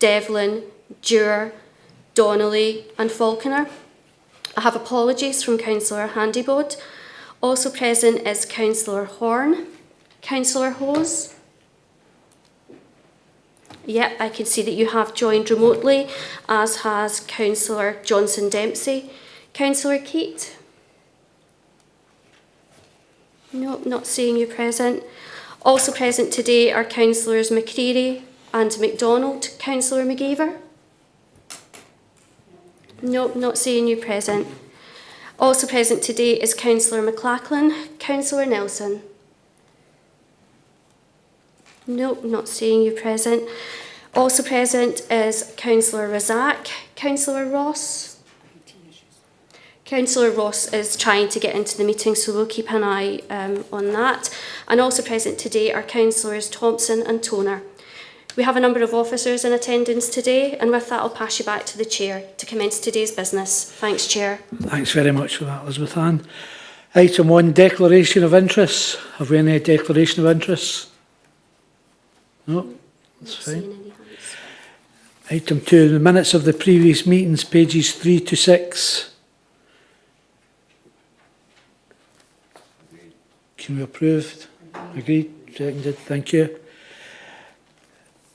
Devlin, Dewar, Donnelly and Falconer. I have apologies from Councillor Handybod. Also present is Councillor Horn. Councillor Hose. Yep, I can see that you have joined remotely, as has Councillor Johnson-Dempsey. Councillor Keat? No, not seeing you present. Also present today are Councillors McCreary and MacDonald. Councillor McGeever? No, not seeing you present. Also present today is Councillor McLachlan. Councillor Nelson? No, not seeing you present. Also present is Councillor Razak. Councillor Ross? Councillor Ross is trying to get into the meeting, so we'll keep an eye on that. And also present today are Councillors Thompson and Toner. We have a number of officers in attendance today, and with that I'll pass you back to the Chair to commence today's business. Thanks, Chair. Thanks very much for that, Elizabeth Ann. Item 1, declaration of interests. Have we any declaration of interests? No, that's fine. Item 2, the minutes of the previous meetings, pages 3 to 6. Can we approve? Agreed? Seconded? Thank you.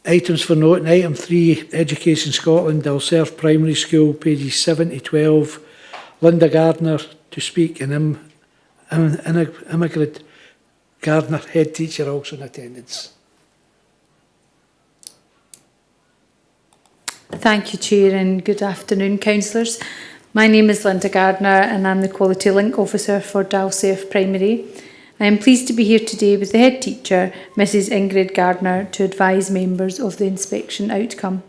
Items for note. Item 3, Education Scotland, Dalserf Primary School, pages 7 to 12. Linda Gardner to speak, and Immigrant Gardner, head teacher, also in attendance. Thank you, Chair, and good afternoon, councillors. My name is Linda Gardner and I'm the Quality Link Officer for Dalserf Primary. I am pleased to be here today with the head teacher, Mrs Ingrid Gardner, to advise members of the inspection outcome.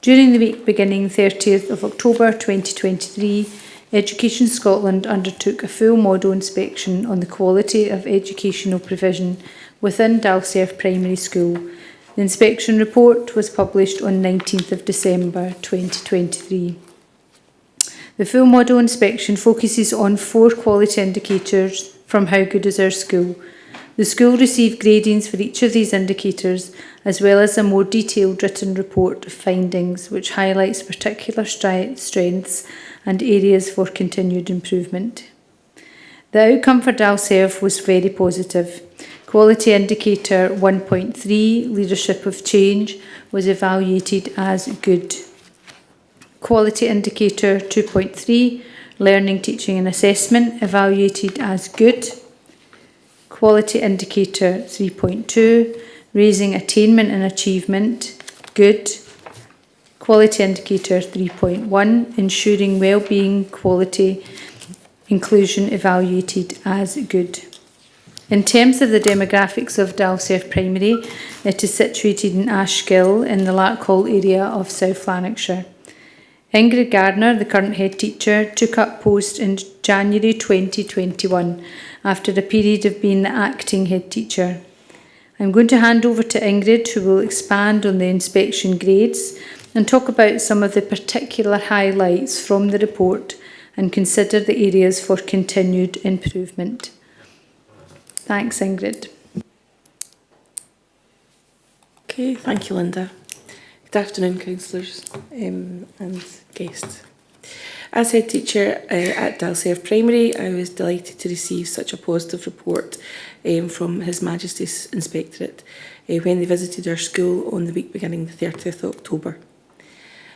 During the week beginning 30th of October 2023, Education Scotland undertook a full model inspection on the quality of educational provision within Dalserf Primary School. The inspection report was published on 19th of December 2023. The full model inspection focuses on 4 quality indicators from How Good Is Our School. The school received gradings for each of these indicators, as well as a more detailed written report of findings which highlights particular strengths and areas for continued improvement. The outcome for Dalserf was very positive. Quality indicator 1.3, Leadership of Change, was evaluated as good. Quality indicator 2.3, Learning, Teaching and Assessment, evaluated as good. Quality indicator 3.2, Raising Attainment and Achievement, good. Quality indicator 3.1, Ensuring Wellbeing, Quality, Inclusion, evaluated as good. In terms of the demographics of Dalserf Primary, it is situated in Ashgill in the Larkhall area of South Lanarkshire. Ingrid Gardner, the current head teacher, took up post in January 2021 after a period of being the acting head teacher. I'm going to hand over to Ingrid, who will expand on the inspection grades and talk about some of the particular highlights from the report and consider the areas for continued improvement. Thanks, Ingrid. Okay, thank you, Linda. Good afternoon, councillors and guests. As head teacher at Dalserf Primary, I was delighted to receive such a positive report from His Majesty's Inspectorate when they visited our school on the week beginning the 30th of October.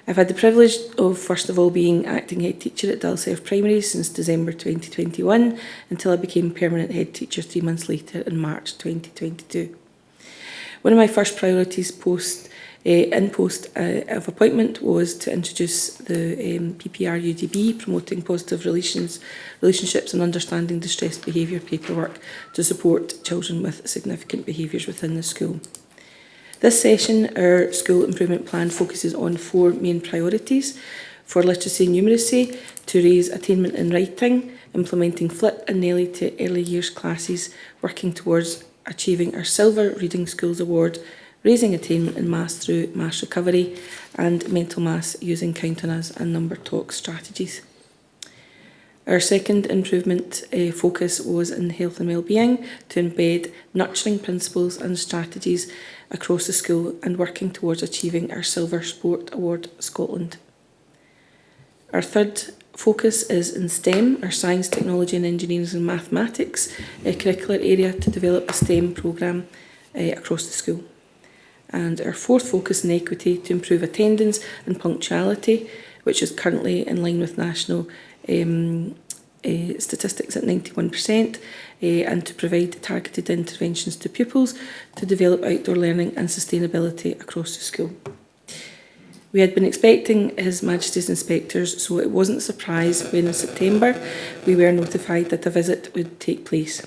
I've had the privilege of, first of all, being acting head teacher at Dalserf Primary since December 2021 until I became permanent head teacher 3 months later in March 2022. One of my first priorities of appointment was to introduce the PPR UDB, promoting positive relationships and understanding distressed behaviour paperwork to support children with significant behaviours within the school. This session, our school improvement plan focuses on 4 main priorities: for literacy and numeracy, to raise attainment in writing, implementing Flip and Nellie to early years classes, working towards achieving our Silver Reading Schools Award, raising attainment in maths through maths recovery, and mental maths using Count on Us and number talk strategies. Our second improvement focus was in health and wellbeing, to embed nurturing principles and strategies across the school and working towards achieving our Silver Sport Award Scotland. Our third focus is in STEM, our science, technology and engineering and mathematics curricular area, to develop a STEM programme across the school. And our fourth focus in equity, to improve attendance and punctuality, which is currently in line with national statistics at 91%, and to provide targeted interventions to pupils to develop outdoor learning and sustainability across the school. We had been expecting His Majesty's inspectors, so it wasn't a surprise when in September we were notified that a visit would take place.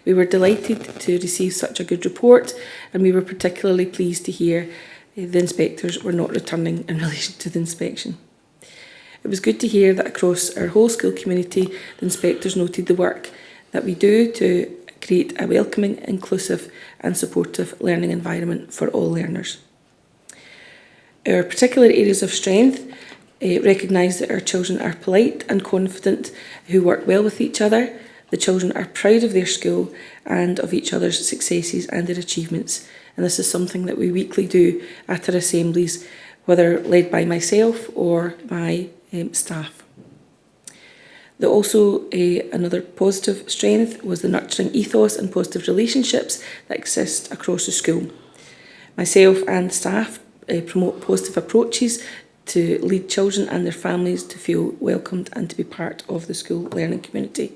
We were delighted to receive such a good report, and we were particularly pleased to hear the inspectors were not returning in relation to the inspection. It was good to hear that across our whole school community, the inspectors noted the work that we do to create a welcoming, inclusive and supportive learning environment for all learners. Our particular areas of strength recognise that our children are polite and confident, who work well with each other. The children are proud of their school and of each other's successes and their achievements. And this is something that we weekly do at our assemblies, whether led by myself or by staff. Another positive strength was the nurturing ethos and positive relationships that exist across the school. Myself and staff promote positive approaches to lead children and their families to feel welcomed and to be part of the school learning community.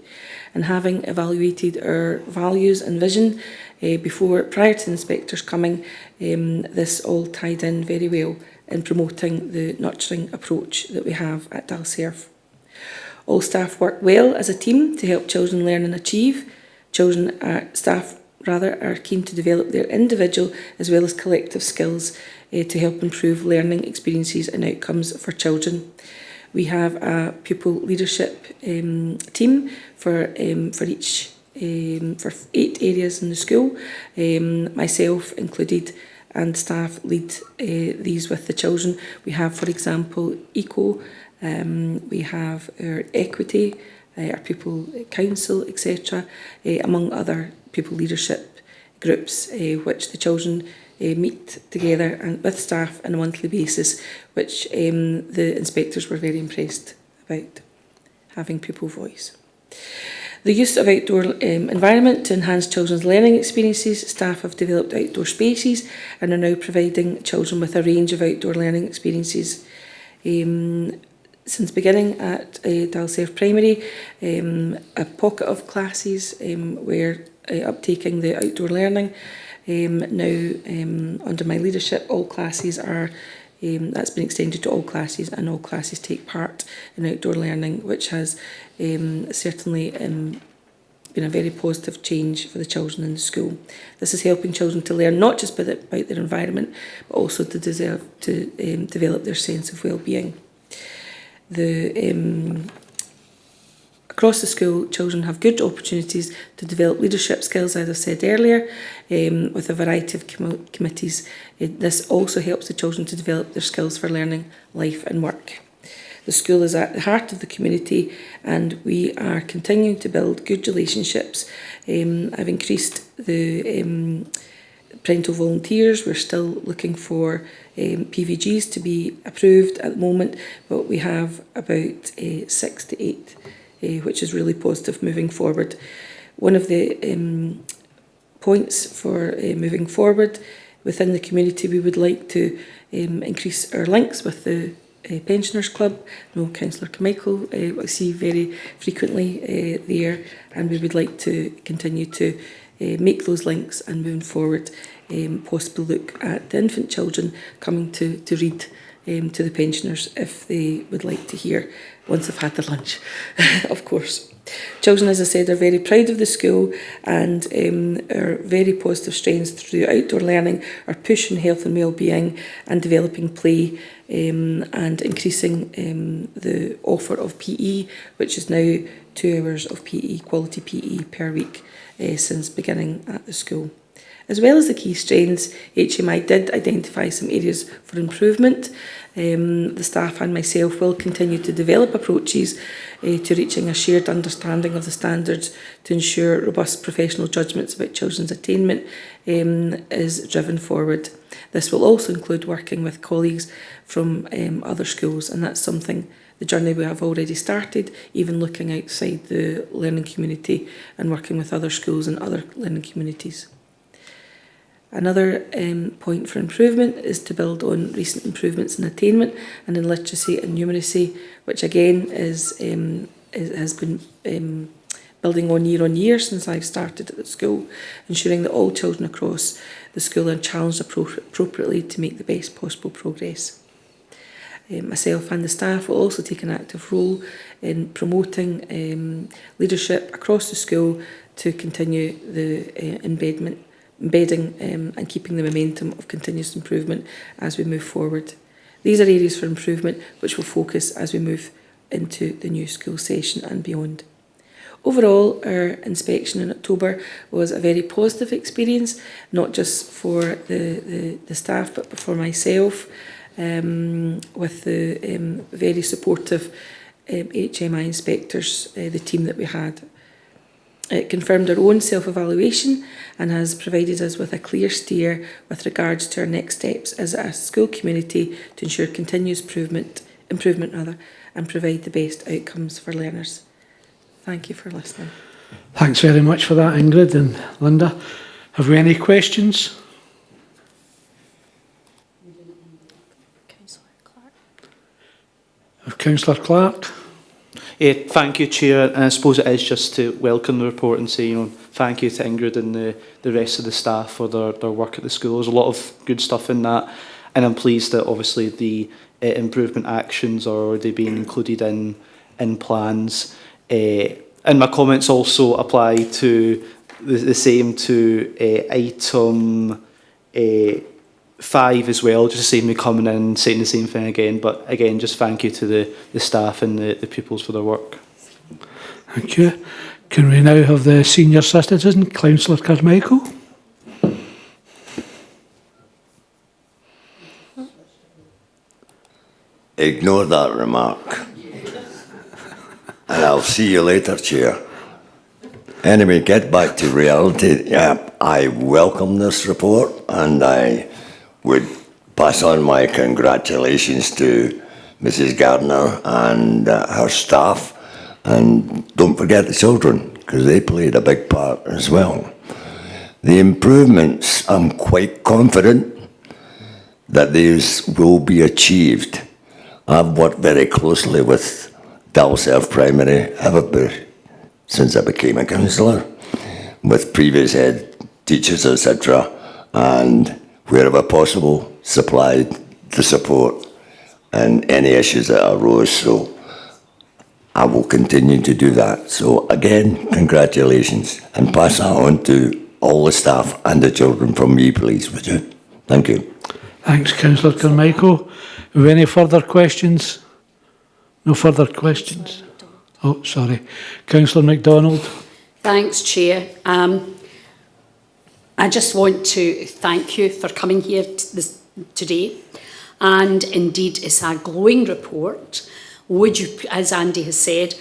And having evaluated our values and vision prior to the inspectors coming, this all tied in very well in promoting the nurturing approach that we have at Dalserf. All staff work well as a team to help children learn and achieve. Staff are keen to develop their individual as well as collective skills to help improve learning experiences and outcomes for children. We have a pupil leadership team for 8 areas in the school, myself included, and staff lead these with the children. We have, for example, ECO, we have our equity, our pupil council, etc., among other pupil leadership groups, which the children meet together and with staff on a monthly basis, which the inspectors were very impressed about, having pupil voice. The use of outdoor environment to enhance children's learning experiences. Staff have developed outdoor spaces and are now providing children with a range of outdoor learning experiences. Since beginning at Dalserf Primary, a pocket of classes were uptaking the outdoor learning. Now, under my leadership, all classes are, that's been extended to all classes, and all classes take part in outdoor learning, which has certainly been a very positive change for the children in the school. This is helping children to learn not just about their environment, but also to develop their sense of well-being. Across the school, children have good opportunities to develop leadership skills, as I said earlier, with a variety of committees. This also helps the children to develop their skills for learning, life and work. The school is at the heart of the community, and we are continuing to build good relationships. I've increased the parental volunteers. We're still looking for PVGs to be approved at the moment, but we have about 6 to 8, which is really positive moving forward. One of the points for moving forward within the community, we would like to increase our links with the Pensioners Club. No, Councillor Carmichael I see very frequently there, and we would like to continue to make those links and moving forward possibly look at the infant children coming to read to the pensioners if they would like to hear once they've had their lunch, of course. Children, as I said, are very proud of the school, and our very positive strengths through outdoor learning are pushing health and wellbeing and developing play and increasing the offer of PE, which is now 2 hours of PE, quality PE per week since beginning at the school. As well as the key strengths, HMI did identify some areas for improvement. The staff and myself will continue to develop approaches to reaching a shared understanding of the standards to ensure robust professional judgments about children's attainment is driven forward. This will also include working with colleagues from other schools, and that's something, the journey we have already started, even looking outside the learning community and working with other schools and other learning communities. Another point for improvement is to build on recent improvements in attainment and in literacy and numeracy, which again has been building on year since I've started at the school, ensuring that all children across the school are challenged appropriately to make the best possible progress. Myself and the staff will also take an active role in promoting leadership across the school to continue the embedding and keeping the momentum of continuous improvement as we move forward. These are areas for improvement which will focus as we move into the new school session and beyond. Overall, our inspection in October was a very positive experience, not just for the staff but for myself, with the very supportive HMI inspectors, the team that we had. It confirmed our own self-evaluation and has provided us with a clear steer with regards to our next steps as a school community to ensure continuous improvement and provide the best outcomes for learners. Thank you for listening. Thanks very much for that, Ingrid and Linda. Have we any questions? Councillor Clark. Of Councillor Clark? Thank you, Chair. And I suppose it is just to welcome the report and say, thank you to Ingrid and the rest of the staff for their work at the school. There's a lot of good stuff in that, and I'm pleased that obviously the improvement actions are already being included in plans. And my comments also apply to the same to item 5 as well, just to save me coming in and saying the same thing again. But again, just thank you to the staff and the pupils for their work. Thank you. Can we now have the senior citizen, Councillor Carmichael? Ignore that remark. And I'll see you later, Chair. Anyway, get back to reality. Yeah, I welcome this report and I would pass on my congratulations to Mrs. Gardner and her staff. And don't forget the children, because they played a big part as well. The improvements, I'm quite confident that these will be achieved. I've worked very closely with Dalserve Primary since I became a councillor, with previous head teachers, etc., and wherever possible, supplied the support and any issues that arose. So I will continue to do that. So again, congratulations, and pass that on to all the staff and the children from me, please, would you? Thank you. Thanks, Councillor Carmichael. Have we any further questions? No further questions? Oh, sorry. Councillor MacDonald. Thanks, Chair. I just want to thank you for coming here today. And indeed, it's a glowing report. Would you, as Andy has said,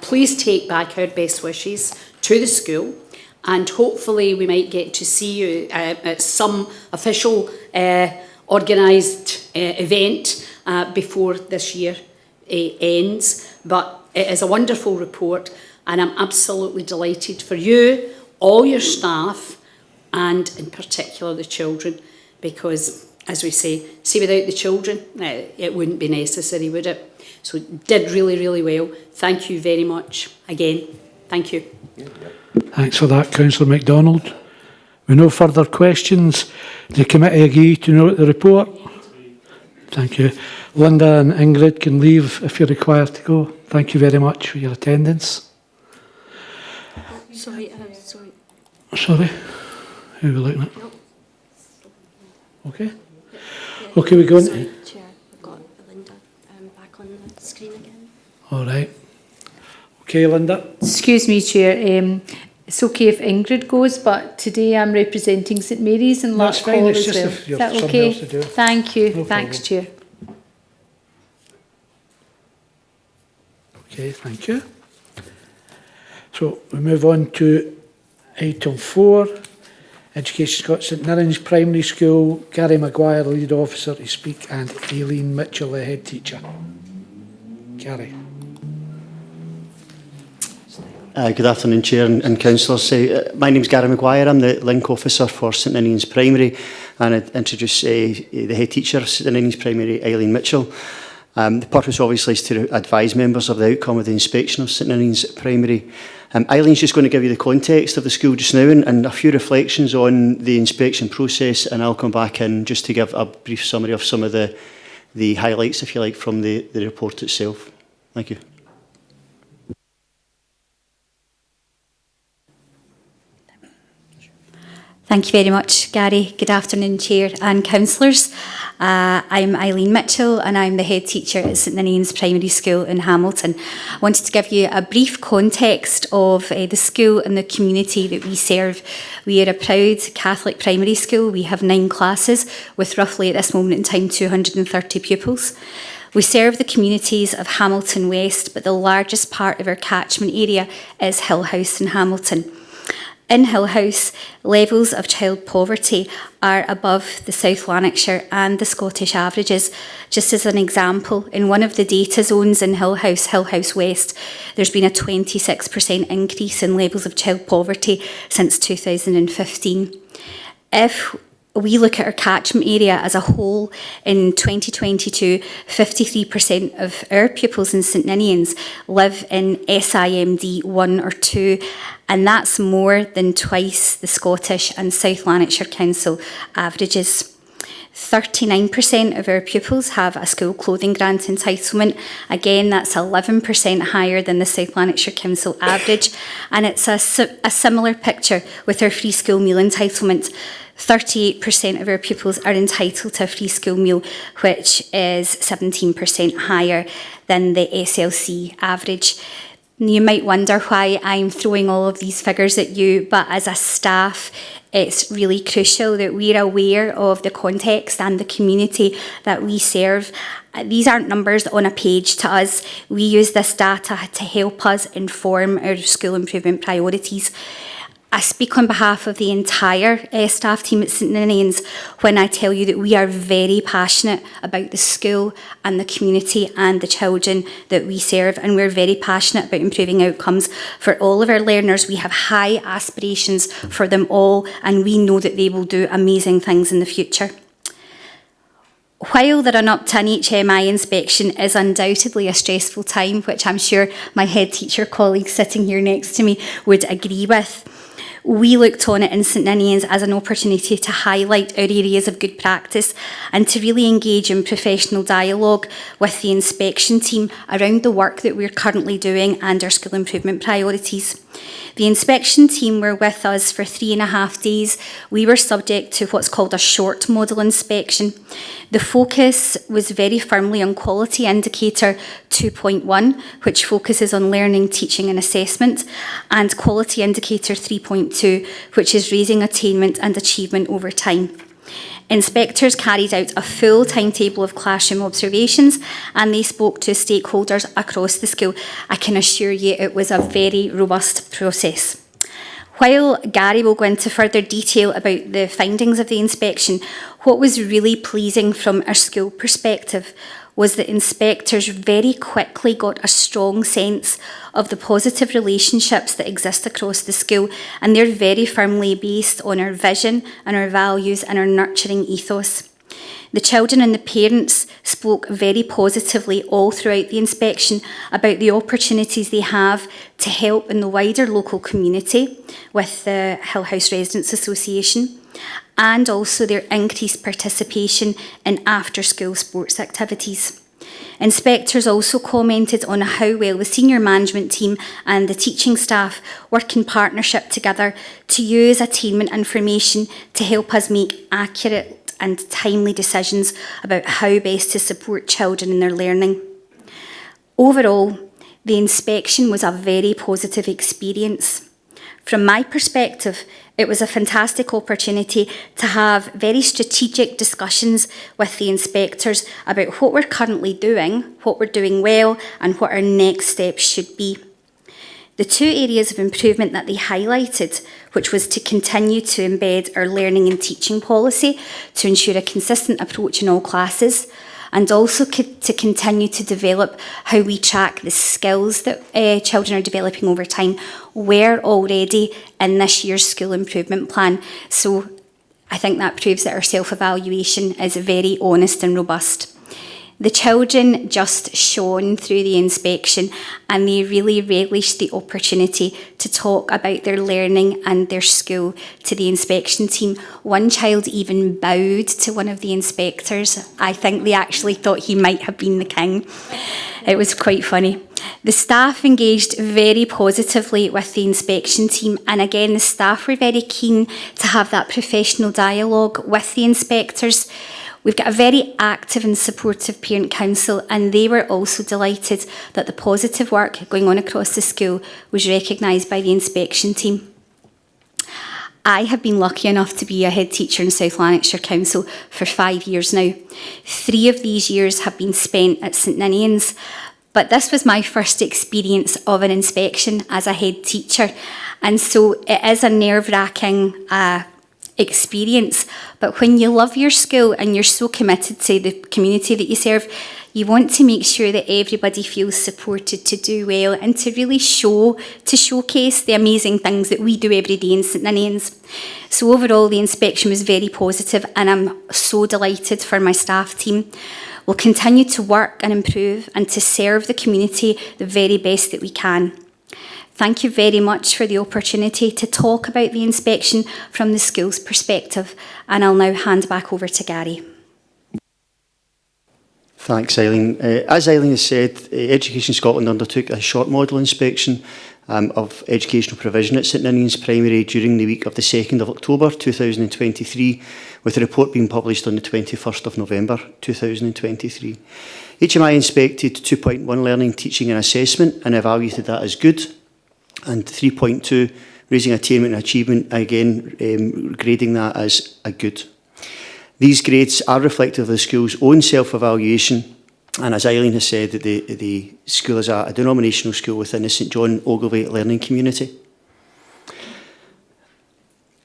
please take back our best wishes to the school, and hopefully we might get to see you at some official organised event before this year ends. But it is a wonderful report, and I'm absolutely delighted for you, all your staff, and in particular the children, because, as we say, without the children, it wouldn't be necessary, would it? So it did really, really well. Thank you very much again. Thank you. Thanks for that, Councillor MacDonald. With no further questions, the committee agree to note the report? Thank you. Linda and Ingrid can leave if you're required to go. Thank you very much for your attendance. Sorry. Sorry? Who are we looking at? Nope. Okay. Okay, we go on. Sorry, Chair, I've got Linda back on the screen again. All right. Okay, Linda. Excuse me, Chair. It's okay if Ingrid goes, but today I'm representing St Mary's and That's Lark fine, Hall it's as just well. if Is you've that something okay? else to do. Thank you. No Thanks, problem. Chair. Okay, thank you. So we move on to item 4, Education Scott St Ninians Primary School, Gary Maguire, lead officer to speak, and Aileen Mitchell, the head teacher. Gary. Good afternoon, Chair and Councillors. My name is Gary Maguire. I'm the link officer for St Ninians Primary, and I'd introduce the head teacher of St Ninians Primary, Aileen Mitchell. The purpose obviously is to advise members of the outcome of the inspection of St Ninians Primary. Eileen's just going to give you the context of the school just now and a few reflections on the inspection process, and I'll come back in just to give a brief summary of some of the highlights, if you like, from the report itself. Thank you. Thank you very much, Gary. Good afternoon, Chair and Councillors. I'm Aileen Mitchell and I'm the head teacher at St Ninians Primary School in Hamilton. I wanted to give you a brief context of the school and the community that we serve. We are a proud Catholic primary school. We have 9 classes with roughly at this moment in time 230 pupils. We serve the communities of Hamilton West, but the largest part of our catchment area is Hill House in Hamilton. In Hill House, levels of child poverty are above the South Lanarkshire and the Scottish averages. Just as an example, in one of the data zones in Hill House West, there's been a 26% increase in levels of child poverty since 2015. If we look at our catchment area as a whole, in 2022, 53% of our pupils in St Ninians live in SIMD 1 or 2, and that's more than twice the Scottish and South Lanarkshire Council averages. 39% of our pupils have a school clothing grant entitlement. Again, that's 11% higher than the South Lanarkshire Council average, and it's a similar picture with our free school meal entitlement. 38% of our pupils are entitled to a free school meal, which is 17% higher than the SLC average. You might wonder why I'm throwing all of these figures at you, but as a staff, it's really crucial that we're aware of the context and the community that we serve. These aren't numbers on a page to us. We use this data to help us inform our school improvement priorities. I speak on behalf of the entire staff team at St Ninians when I tell you that we are very passionate about the school and the community and the children that we serve, and we're very passionate about improving outcomes for all of our learners. We have high aspirations for them all, and we know that they will do amazing things in the future. While the run-up to an HMI inspection is undoubtedly a stressful time, which I'm sure my head teacher colleague sitting here next to me would agree with, we looked on it in St Ninians as an opportunity to highlight our areas of good practice and to really engage in professional dialogue with the inspection team around the work that we're currently doing and our school improvement priorities. The inspection team were with us for 3.5 days. We were subject to what's called a short model inspection. The focus was very firmly on quality indicator 2.1, which focuses on learning, teaching and assessment, and quality indicator 3.2, which is raising attainment and achievement over time. Inspectors carried out a full timetable of classroom observations and they spoke to stakeholders across the school. I can assure you it was a very robust process. While Gary will go into further detail about the findings of the inspection, what was really pleasing from our school perspective was that inspectors very quickly got a strong sense of the positive relationships that exist across the school, and they're very firmly based on our vision and our values and our nurturing ethos. The children and the parents spoke very positively all throughout the inspection about the opportunities they have to help in the wider local community with the Hill House Residents Association, and also their increased participation in after-school sports activities. Inspectors also commented on how well the senior management team and the teaching staff work in partnership together to use attainment information to help us make accurate and timely decisions about how best to support children in their learning. Overall, the inspection was a very positive experience. From my perspective, it was a fantastic opportunity to have very strategic discussions with the inspectors about what we're currently doing, what we're doing well, and what our next steps should be. The two areas of improvement that they highlighted, which was to continue to embed our learning and teaching policy to ensure a consistent approach in all classes, and also to continue to develop how we track the skills that children are developing over time, were already in this year's school improvement plan. So I think that proves that our self-evaluation is very honest and robust. The children just shone through the inspection, and they really relished the opportunity to talk about their learning and their school to the inspection team. One child even bowed to one of the inspectors. I think they actually thought he might have been the king. It was quite funny. The staff engaged very positively with the inspection team, and again the staff were very keen to have that professional dialogue with the inspectors. We've got a very active and supportive parent council, and they were also delighted that the positive work going on across the school was recognised by the inspection team. I have been lucky enough to be a head teacher in South Lanarkshire Council for 5 years now. 3 of these years have been spent at St Ninians, but this was my first experience of an inspection as a head teacher, and so it is a nerve-wracking experience. But when you love your school and you're so committed to the community that you serve, you want to make sure that everybody feels supported to do well and to really showcase the amazing things that we do every day in St Ninians. So overall, the inspection was very positive, and I'm so delighted for my staff team. We'll continue to work and improve and to serve the community the very best that we can. Thank you very much for the opportunity to talk about the inspection from the school's perspective, and I'll now hand back over to Gary. Thanks, Eileen. As Eileen has said, Education Scotland undertook a short model inspection of educational provision at St Ninians Primary during the week of the 2nd of October 2023, with a report being published on the 21st of November 2023. HMI inspected 2.1 learning, teaching and assessment and evaluated that as good, and 3.2 raising attainment and achievement, again grading that as a good. These grades are reflective of the school's own self-evaluation, and as Eileen has said, the school is a denominational school within the St John Ogilvie learning community.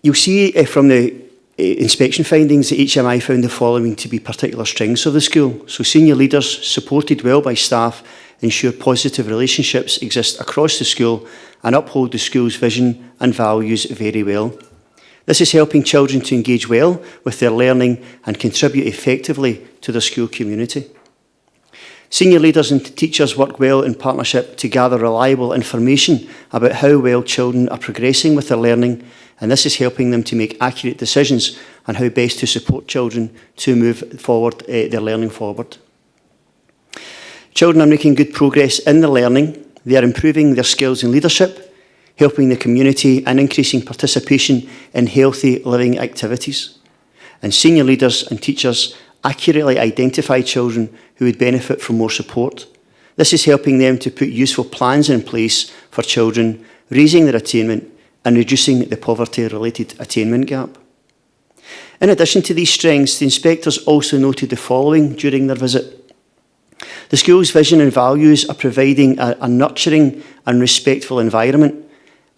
You'll see from the inspection findings that HMI found the following to be particular strengths of the school. So senior leaders, supported well by staff, ensure positive relationships exist across the school and uphold the school's vision and values very well. This is helping children to engage well with their learning and contribute effectively to the school community. Senior leaders and teachers work well in partnership to gather reliable information about how well children are progressing with their learning, and this is helping them to make accurate decisions on how best to support children to move forward, their learning forward. Children are making good progress in their learning. They are improving their skills in leadership, helping the community and increasing participation in healthy living activities. And senior leaders and teachers accurately identify children who would benefit from more support. This is helping them to put useful plans in place for children, raising their attainment and reducing the poverty-related attainment gap. In addition to these strengths, the inspectors also noted the following during their visit. The school's vision and values are providing a nurturing and respectful environment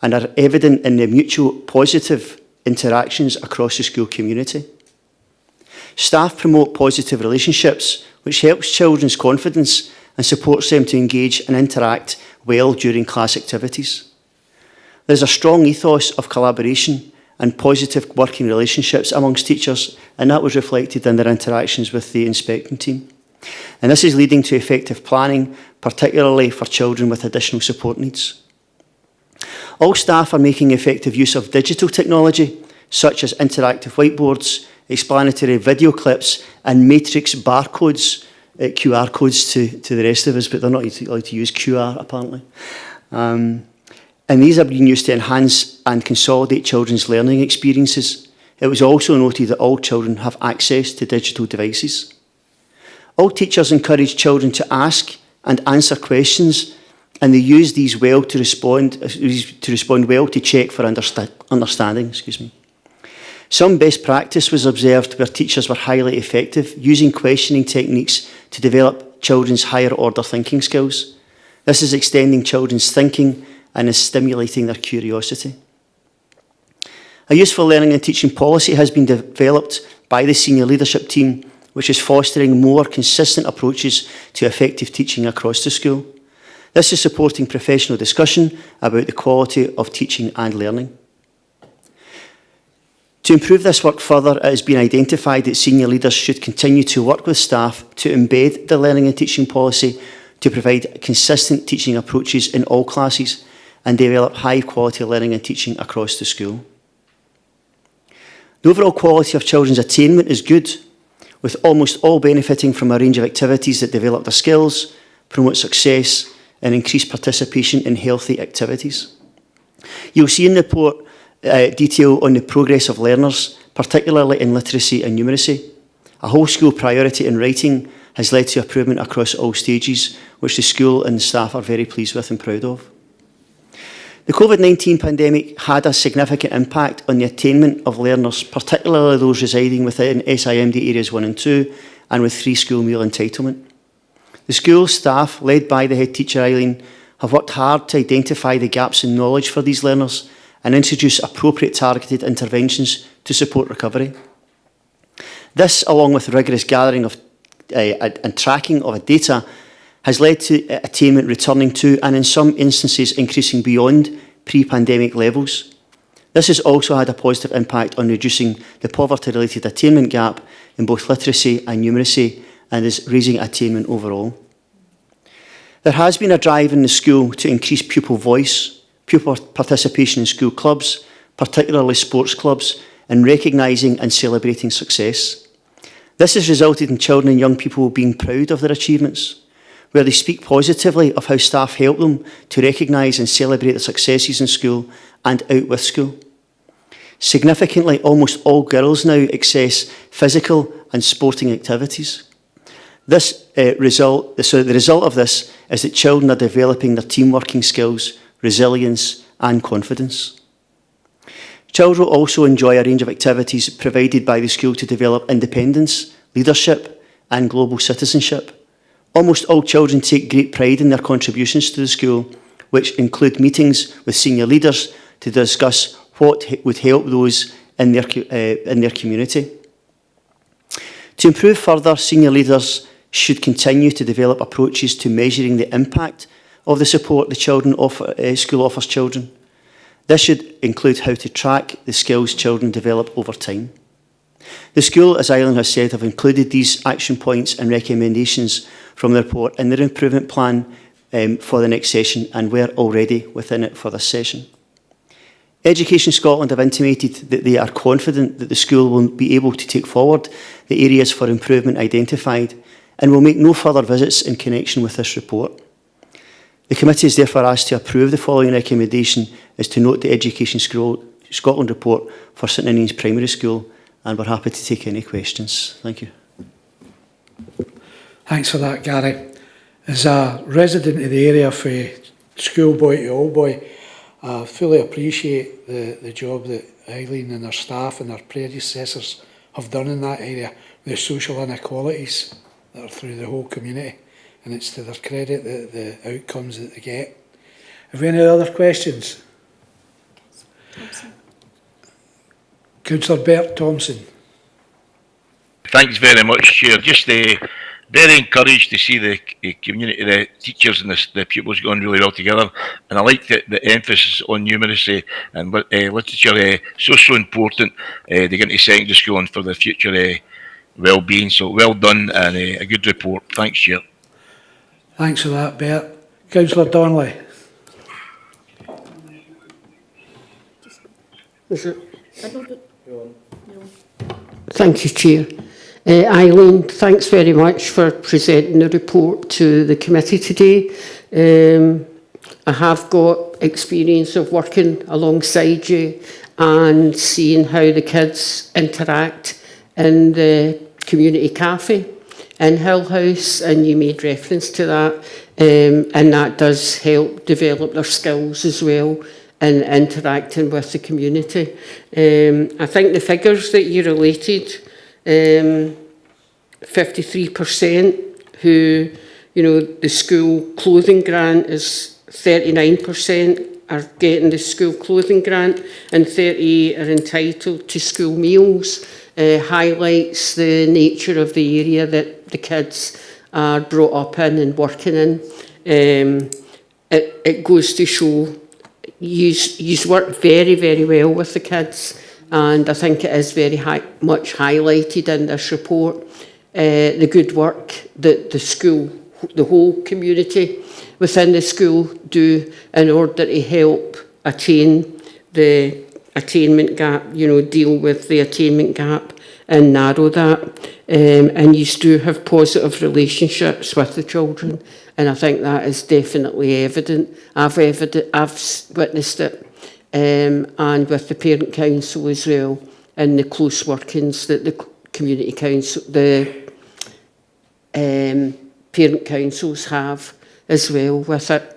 and are evident in the mutual positive interactions across the school community. Staff promote positive relationships, which helps children's confidence and supports them to engage and interact well during class activities. There's a strong ethos of collaboration and positive working relationships amongst teachers, and that was reflected in their interactions with the inspecting team. And this is leading to effective planning, particularly for children with additional support needs. All staff are making effective use of digital technology, such as interactive whiteboards, explanatory video clips, and matrix barcodes, QR codes to the rest of us, but they're not allowed to use QR, apparently. And these are being used to enhance and consolidate children's learning experiences. It was also noted that all children have access to digital devices. All teachers encourage children to ask and answer questions and they use these well to respond well to check for understanding. Excuse me. Some best practice was observed where teachers were highly effective using questioning techniques to develop children's higher order thinking skills. This is extending children's thinking and is stimulating their curiosity. A useful learning and teaching policy has been developed by the senior leadership team, which is fostering more consistent approaches to effective teaching across the school. This is supporting professional discussion about the quality of teaching and learning. To improve this work further, it has been identified that senior leaders should continue to work with staff to embed the learning and teaching policy to provide consistent teaching approaches in all classes and develop high quality learning and teaching across the school. The overall quality of children's attainment is good, with almost all benefiting from a range of activities that develop their skills, promote success, and increase participation in healthy activities. You'll see in the report detail on the progress of learners, particularly in literacy and numeracy. A whole school priority in writing has led to improvement across all stages, which the school and the staff are very pleased with and proud of. The COVID-19 pandemic had a significant impact on the attainment of learners, particularly those residing within SIMD areas 1 and 2 and with free school meal entitlement. The school staff, led by the head teacher Eileen, have worked hard to identify the gaps in knowledge for these learners and introduce appropriate targeted interventions to support recovery. This, along with rigorous gathering of and tracking of data, has led to attainment returning to, and in some instances increasing beyond, pre-pandemic levels. This has also had a positive impact on reducing the poverty-related attainment gap in both literacy and numeracy, and is raising attainment overall. There has been a drive in the school to increase pupil voice, pupil participation in school clubs, particularly sports clubs, and recognising and celebrating success. This has resulted in children and young people being proud of their achievements, where they speak positively of how staff help them to recognise and celebrate their successes in school and out with school. Significantly, almost all girls now access physical and sporting activities. The result of this is that children are developing their team working skills, resilience and confidence. Children also enjoy a range of activities provided by the school to develop independence, leadership and global citizenship. Almost all children take great pride in their contributions to the school, which include meetings with senior leaders to discuss what would help those in their community. To improve further, senior leaders should continue to develop approaches to measuring the impact of the support the school offers children. This should include how to track the skills children develop over time. The school, as Eileen has said, have included these action points and recommendations from the report in their improvement plan for the next session, and we're already within it for this session. Education Scotland have intimated that they are confident that the school will be able to take forward the areas for improvement identified and will make no further visits in connection with this report. The committee is therefore asked to approve the following recommendation is to note the Education Scotland report for St Ninians Primary School, and we're happy to take any questions. Thank you. Thanks for that, Gary. As a resident of the area for schoolboy to old boy, I fully appreciate the job that Eileen and her staff and her predecessors have done in that area, the social inequalities that are through the whole community, and it's to their credit that the outcomes that they get. Have we any other questions? Councillor Bert Thompson. Thanks very much, Chair. Just very encouraged to see the community, the teachers and the pupils going really well together. And I like the emphasis on numeracy and literature, so important to get into secondary school and for the future well-being. So well done and a good report. Thanks, Chair. Thanks for that, Bert. Councillor Donnelly. Thank you, Chair. Eileen, thanks very much for presenting the report to the committee today. I have got experience of working alongside you and seeing how the kids interact in the community cafe. in Hill House, and you made reference to that, and that does help develop their skills as well in interacting with the community. I think the figures that you related, 53% who, you know, the school clothing grant is 39% are getting the school clothing grant, and 38 are entitled to school meals, highlights the nature of the area that the kids are brought up in and working in. It goes to show you work very, very well with the kids, and I think it is very much highlighted in this report, the good work that the school, the whole community within the school do in order to help attain the attainment gap, you know, deal with the attainment gap and narrow that. And you do have positive relationships with the children, and I think that is definitely evident. I've witnessed it, and with the parent council as well, and the close workings that the community council, the parent councils have as well with it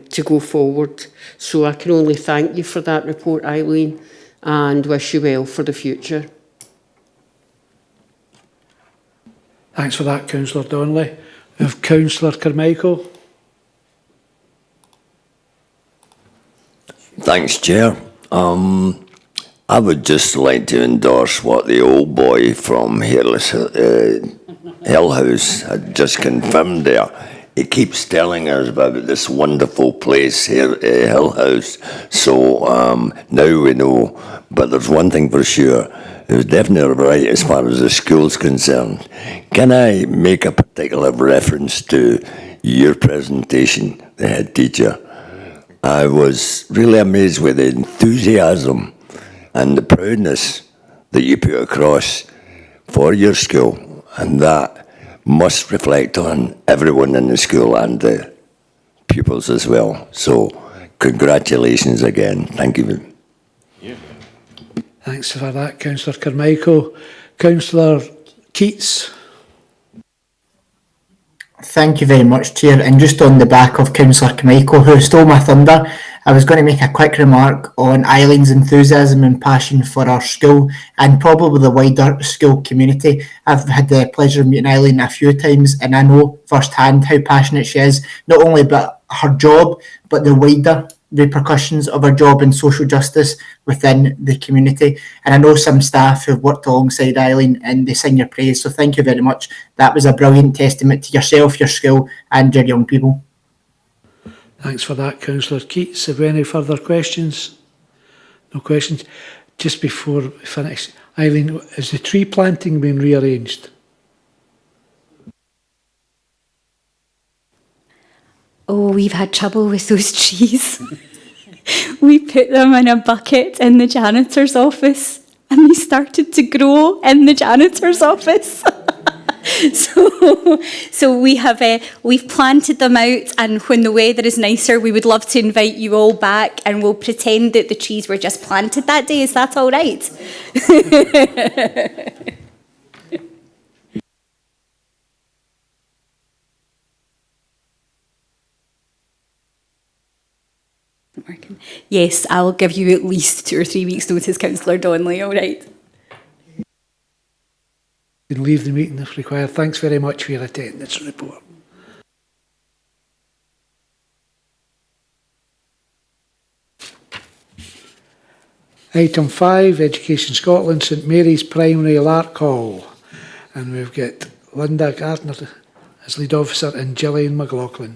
to go forward. So I can only thank you for that report, Eileen, and wish you well for the future. Thanks for that, Councillor Donnelly. We have Councillor Carmichael. Thanks, Chair. I would just like to endorse what the old boy from Hill House had just confirmed there. He keeps telling us about this wonderful place here, Hill House. So now we know. But there's one thing for sure. It was definitely right as far as the school's concerned. Can I make a particular reference to your presentation, the head teacher? I was really amazed with the enthusiasm and the proudness that you put across for your school, and that must reflect on everyone in the school and the pupils as well. So congratulations again. Thank you. Thanks for that, Councillor Carmichael. Councillor Keats. Thank you very much, Chair. And just on the back of Councillor Carmichael, who stole my thunder, I was going to make a quick remark on Eileen's enthusiasm and passion for our school and probably the wider school community. I've had the pleasure of meeting Eileen a few times, and I know firsthand how passionate she is, not only about her job, but the wider repercussions of her job in social justice within the community. And I know some staff who've worked alongside Eileen and they sing your praise. So thank you very much. That was a brilliant testament to yourself, your school and your young people. Thanks for that, Councillor Keats. Have we any further questions? No questions. Just before we finish, Eileen, is the tree planting being rearranged? Oh, we've had trouble with those trees. We put them in a bucket in the janitor's office and they started to grow in the janitor's office. So we've planted them out, and when the weather is nicer, we would love to invite you all back, and we'll pretend that the trees were just planted that day. Is that all right? Yes, I'll give you at least 2 or 3 weeks' notice, Councillor Donnelly, all right? You can leave the meeting if required. Thanks very much for your attendance report. Item 5, Education Scotland, St Mary's Primary, Lark Hall. And we've got Linda Gardner as lead officer and Gillian McLaughlin.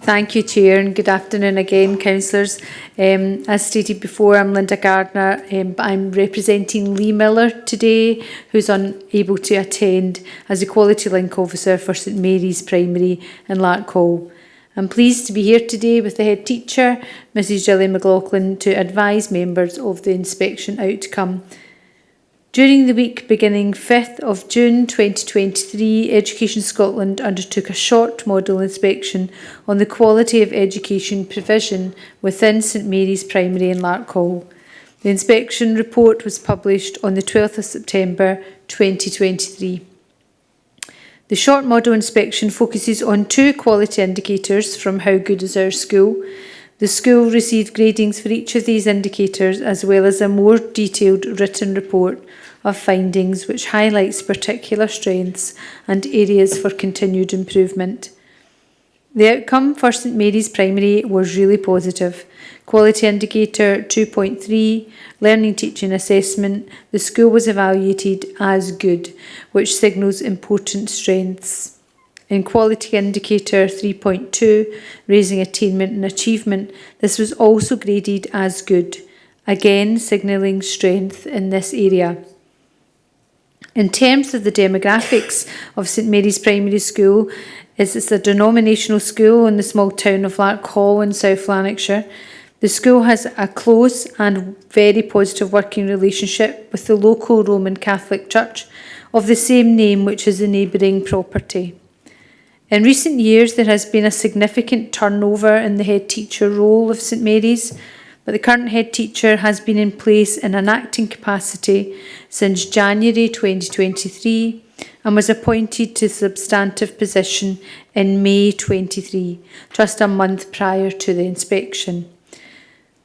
Thank you, Chair, and good afternoon again, councillors. As stated before, I'm Linda Gardner, but I'm representing Lee Miller today, who's unable to attend as Equality Link Officer for St Mary's Primary in Lark Hall. I'm pleased to be here today with the head teacher, Mrs Gillian McLaughlin, to advise members of the inspection outcome. During the week beginning 5th of June 2023, Education Scotland undertook a short model inspection on the quality of education provision within St Mary's Primary in Lark Hall. The inspection report was published on the 12th of September 2023. The short model inspection focuses on 2 quality indicators from How Good Is Our School. The school received gradings for each of these indicators, as well as a more detailed written report of findings which highlights particular strengths and areas for continued improvement. The outcome for St Mary's Primary was really positive. Quality indicator 2.3, learning teaching assessment, the school was evaluated as good, which signals important strengths. In quality indicator 3.2, raising attainment and achievement, this was also graded as good, again signalling strength in this area. In terms of the demographics of St Mary's Primary School, it's a denominational school in the small town of Larkhall in South Lanarkshire. The school has a close and very positive working relationship with the local Roman Catholic Church of the same name, which is the neighbouring property. In recent years, there has been a significant turnover in the head teacher role of St Mary's, but the current head teacher has been in place in an acting capacity since January 2023 and was appointed to the substantive position in May 23, just a month prior to the inspection.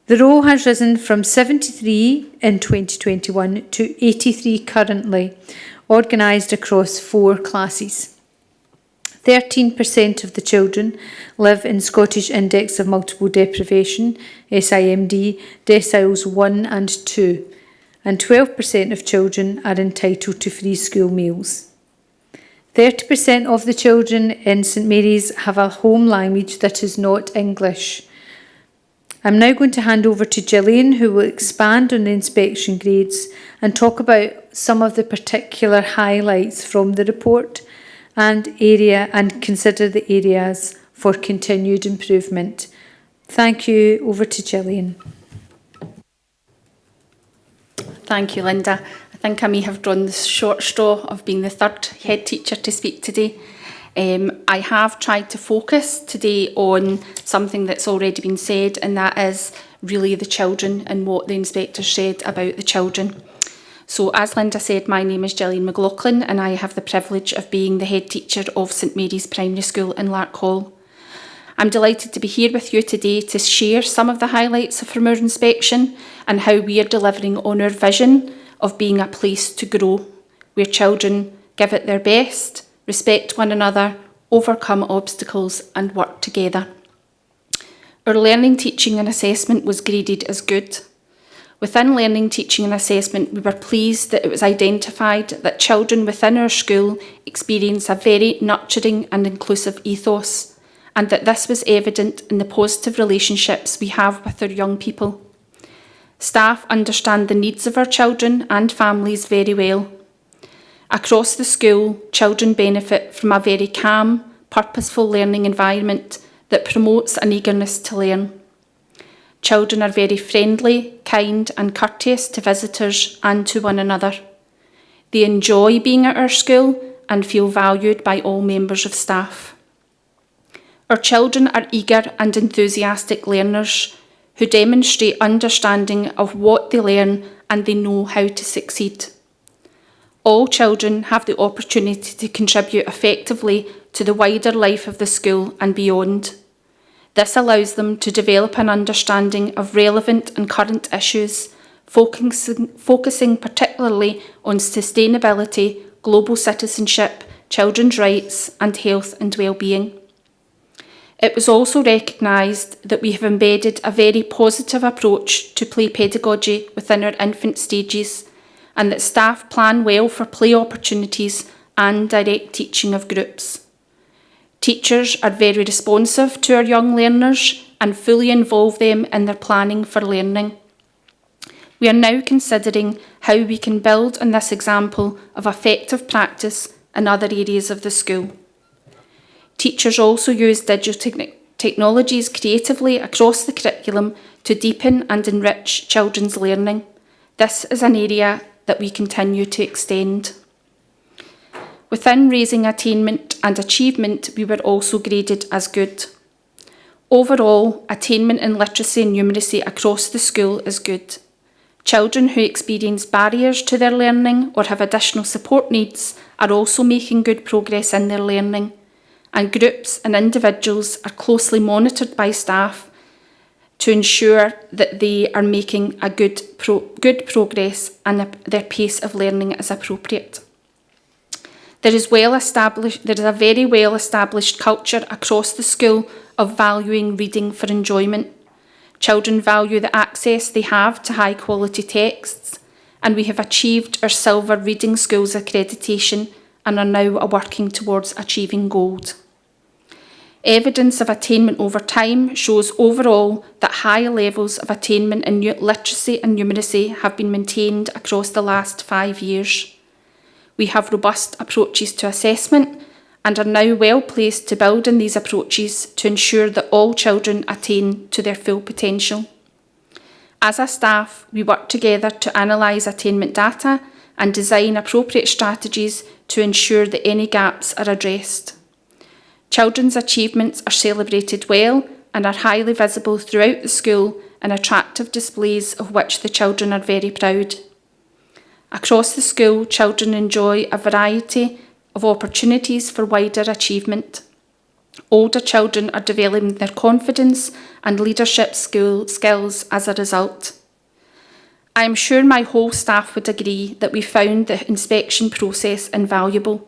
The role has risen from 73 in 2021 to 83 currently, organised across 4 classes. 13% of the children live in Scottish Index of Multiple Deprivation, SIMD, deciles 1 and 2, and 12% of children are entitled to free school meals. 30% of the children in St Mary's have a home language that is not English. I'm now going to hand over to Gillian, who will expand on the inspection grades and talk about some of the particular highlights from the report and consider the areas for continued improvement. Thank you. Over to Gillian. Thank you, Linda. I think I may have drawn the short straw of being the third head teacher to speak today. I have tried to focus today on something that's already been said, and that is really the children and what the inspector said about the children. So as Linda said, my name is Gillian McLaughlin and I have the privilege of being the head teacher of St Mary's Primary School in Larkhall. I'm delighted to be here with you today to share some of the highlights from our inspection and how we are delivering on our vision of being a place to grow, where children give it their best, respect one another, overcome obstacles and work together. Our learning, teaching and assessment was graded as good. Within learning, teaching and assessment, we were pleased that it was identified that children within our school experience a very nurturing and inclusive ethos, and that this was evident in the positive relationships we have with our young people. Staff understand the needs of our children and families very well. Across the school, children benefit from a very calm, purposeful learning environment that promotes an eagerness to learn. Children are very friendly, kind and courteous to visitors and to one another. They enjoy being at our school and feel valued by all members of staff. Our children are eager and enthusiastic learners who demonstrate understanding of what they learn and they know how to succeed. All children have the opportunity to contribute effectively to the wider life of the school and beyond. This allows them to develop an understanding of relevant and current issues, focusing particularly on sustainability, global citizenship, children's rights and health and well-being. It was also recognised that we have embedded a very positive approach to play pedagogy within our infant stages, and that staff plan well for play opportunities and direct teaching of groups. Teachers are very responsive to our young learners and fully involve them in their planning for learning. We are now considering how we can build on this example of effective practice in other areas of the school. Teachers also use digital technologies creatively across the curriculum to deepen and enrich children's learning. This is an area that we continue to extend. Within raising attainment and achievement, we were also graded as good. Overall, attainment in literacy and numeracy across the school is good. Children who experience barriers to their learning or have additional support needs are also making good progress in their learning, and groups and individuals are closely monitored by staff to ensure that they are making a good progress and their pace of learning is appropriate. There is a very well established culture across the school of valuing reading for enjoyment. Children value the access they have to high quality texts, and we have achieved our Silver Reading Schools accreditation and are now working towards achieving gold. Evidence of attainment over time shows overall that high levels of attainment in literacy and numeracy have been maintained across the last 5 years. We have robust approaches to assessment and are now well placed to build on these approaches to ensure that all children attain to their full potential. As a staff, we work together to analyse attainment data and design appropriate strategies to ensure that any gaps are addressed. Children's achievements are celebrated well and are highly visible throughout the school in attractive displays of which the children are very proud. Across the school, children enjoy a variety of opportunities for wider achievement. Older children are developing their confidence and leadership skills as a result. I am sure my whole staff would agree that we found the inspection process invaluable.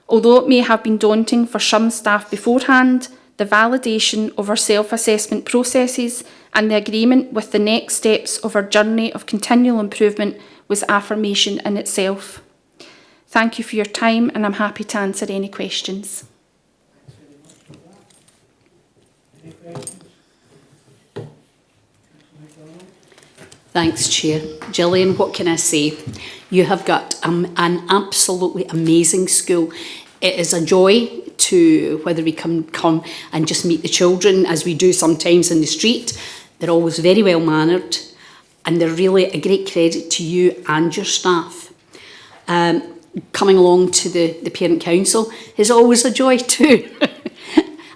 Although it may have been daunting for some staff beforehand, the validation of our self-assessment processes and the agreement with the next steps of our journey of continual improvement was affirmation in itself. Thank you for your time, and I'm happy to answer any questions. Thanks, Chair. Gillian, what can I say? You have got an absolutely amazing school. It is a joy to, whether we come and just meet the children, as we do sometimes in the street. They're always very well mannered, and they're really a great credit to you and your staff. Coming along to the Parent Council is always a joy too,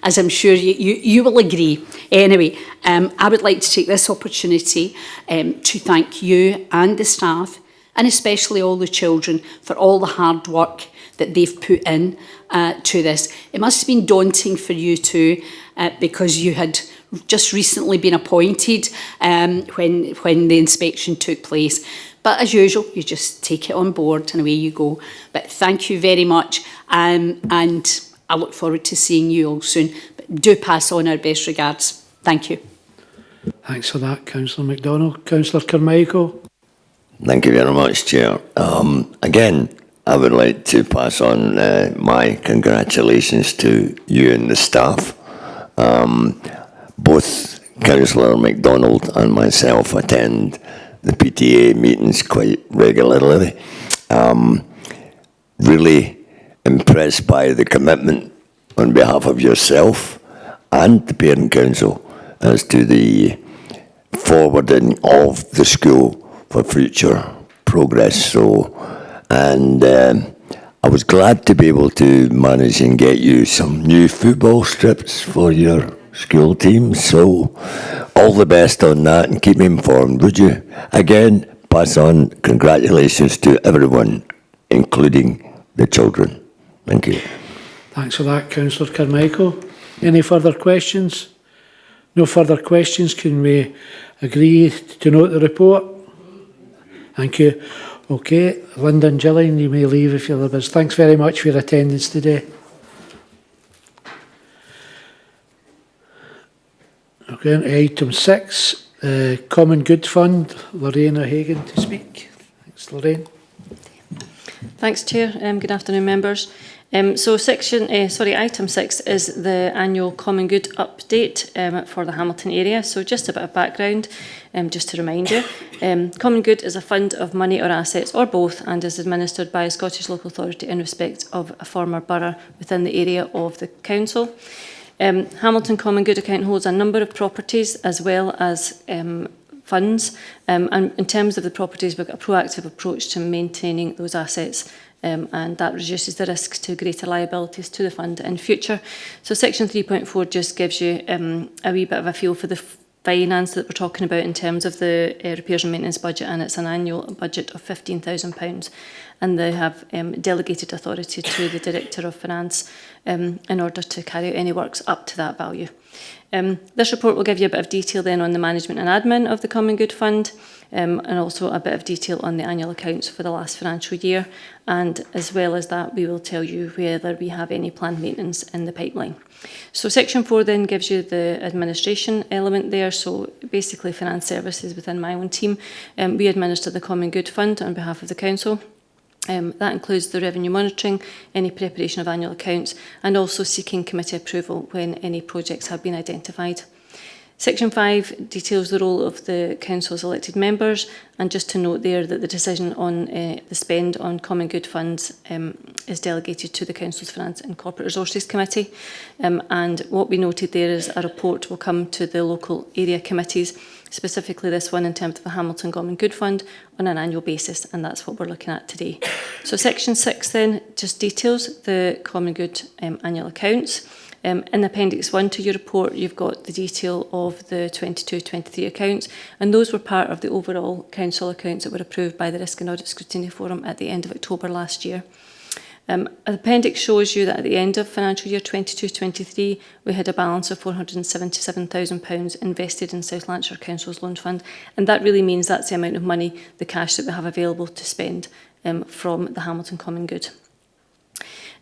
as I'm sure you will agree. Anyway, I would like to take this opportunity to thank you and the staff, and especially all the children, for all the hard work that they've put in to this. It must have been daunting for you too, because you had just recently been appointed when the inspection took place. But as usual, you just take it on board and away you go. But thank you very much, and I look forward to seeing you all soon. But do pass on our best regards. Thank you. Thanks for that, Councillor MacDonald. Councillor Carmichael. Thank you very much, Chair. Again, I would like to pass on my congratulations to you and the staff. Both Councillor MacDonald and myself attend the PTA meetings quite regularly. Really impressed by the commitment on behalf of yourself and the Parent Council as to the forwarding of the school for future progress. I was glad to be able to manage and get you some new football strips for your school team. So all the best on that, and keep me informed, would you? Again, pass on congratulations to everyone, including the children. Thank you. Thanks for that, Councillor Carmichael. Any further questions? No further questions. Can we agree to note the report? Thank you. Okay, Linda and Gillian, you may leave if you're the best. Thanks very much for your attendance today. Okay, item 6, Common Good Fund. Lorraine O'Hagan to speak. Thanks, Lorraine. Thanks, Chair. Good afternoon, members. Item 6 is the annual Common Good update for the Hamilton area. So just a bit of background, just to remind you. Common Good is a fund of money or assets, or both, and is administered by a Scottish local authority in respect of a former borough within the area of the council. Hamilton Common Good account holds a number of properties as well as funds. And in terms of the properties, we've got a proactive approach to maintaining those assets, and that reduces the risk to greater liabilities to the fund in future. So section 3.4 just gives you a wee bit of a feel for the finance that we're talking about in terms of the repairs and maintenance budget, and it's an annual budget of £15,000, and they have delegated authority to the Director of Finance in order to carry out any works up to that value. This report will give you a bit of detail then on the management and admin of the Common Good Fund, and also a bit of detail on the annual accounts for the last financial year, and as well as that we will tell you whether we have any planned maintenance in the pipeline. So section 4 then gives you the administration element there, so basically finance services within my own team. We administer the Common Good Fund on behalf of the Council. That includes the revenue monitoring, any preparation of annual accounts, and also seeking committee approval when any projects have been identified. Section 5 details the role of the Council's elected members, and just to note there that the decision on the spend on Common Good funds is delegated to the Council's Finance and Corporate Resources Committee, and what we noted there is a report will come to the local area committees, specifically this one in terms of the Hamilton Common Good Fund, on an annual basis, and that's what we're looking at today. So section 6 then just details the Common Good annual accounts. In Appendix 1 to your report, you've got the detail of the 22-23 accounts, and those were part of the overall council accounts that were approved by the Risk and Audit Scrutiny Forum at the end of October last year. The appendix shows you that at the end of financial year 22-23, we had a balance of £477,000 invested in South Lanarkshire Council's Loan Fund, and that really means that's the amount of money, the cash that we have available to spend from the Hamilton Common Good.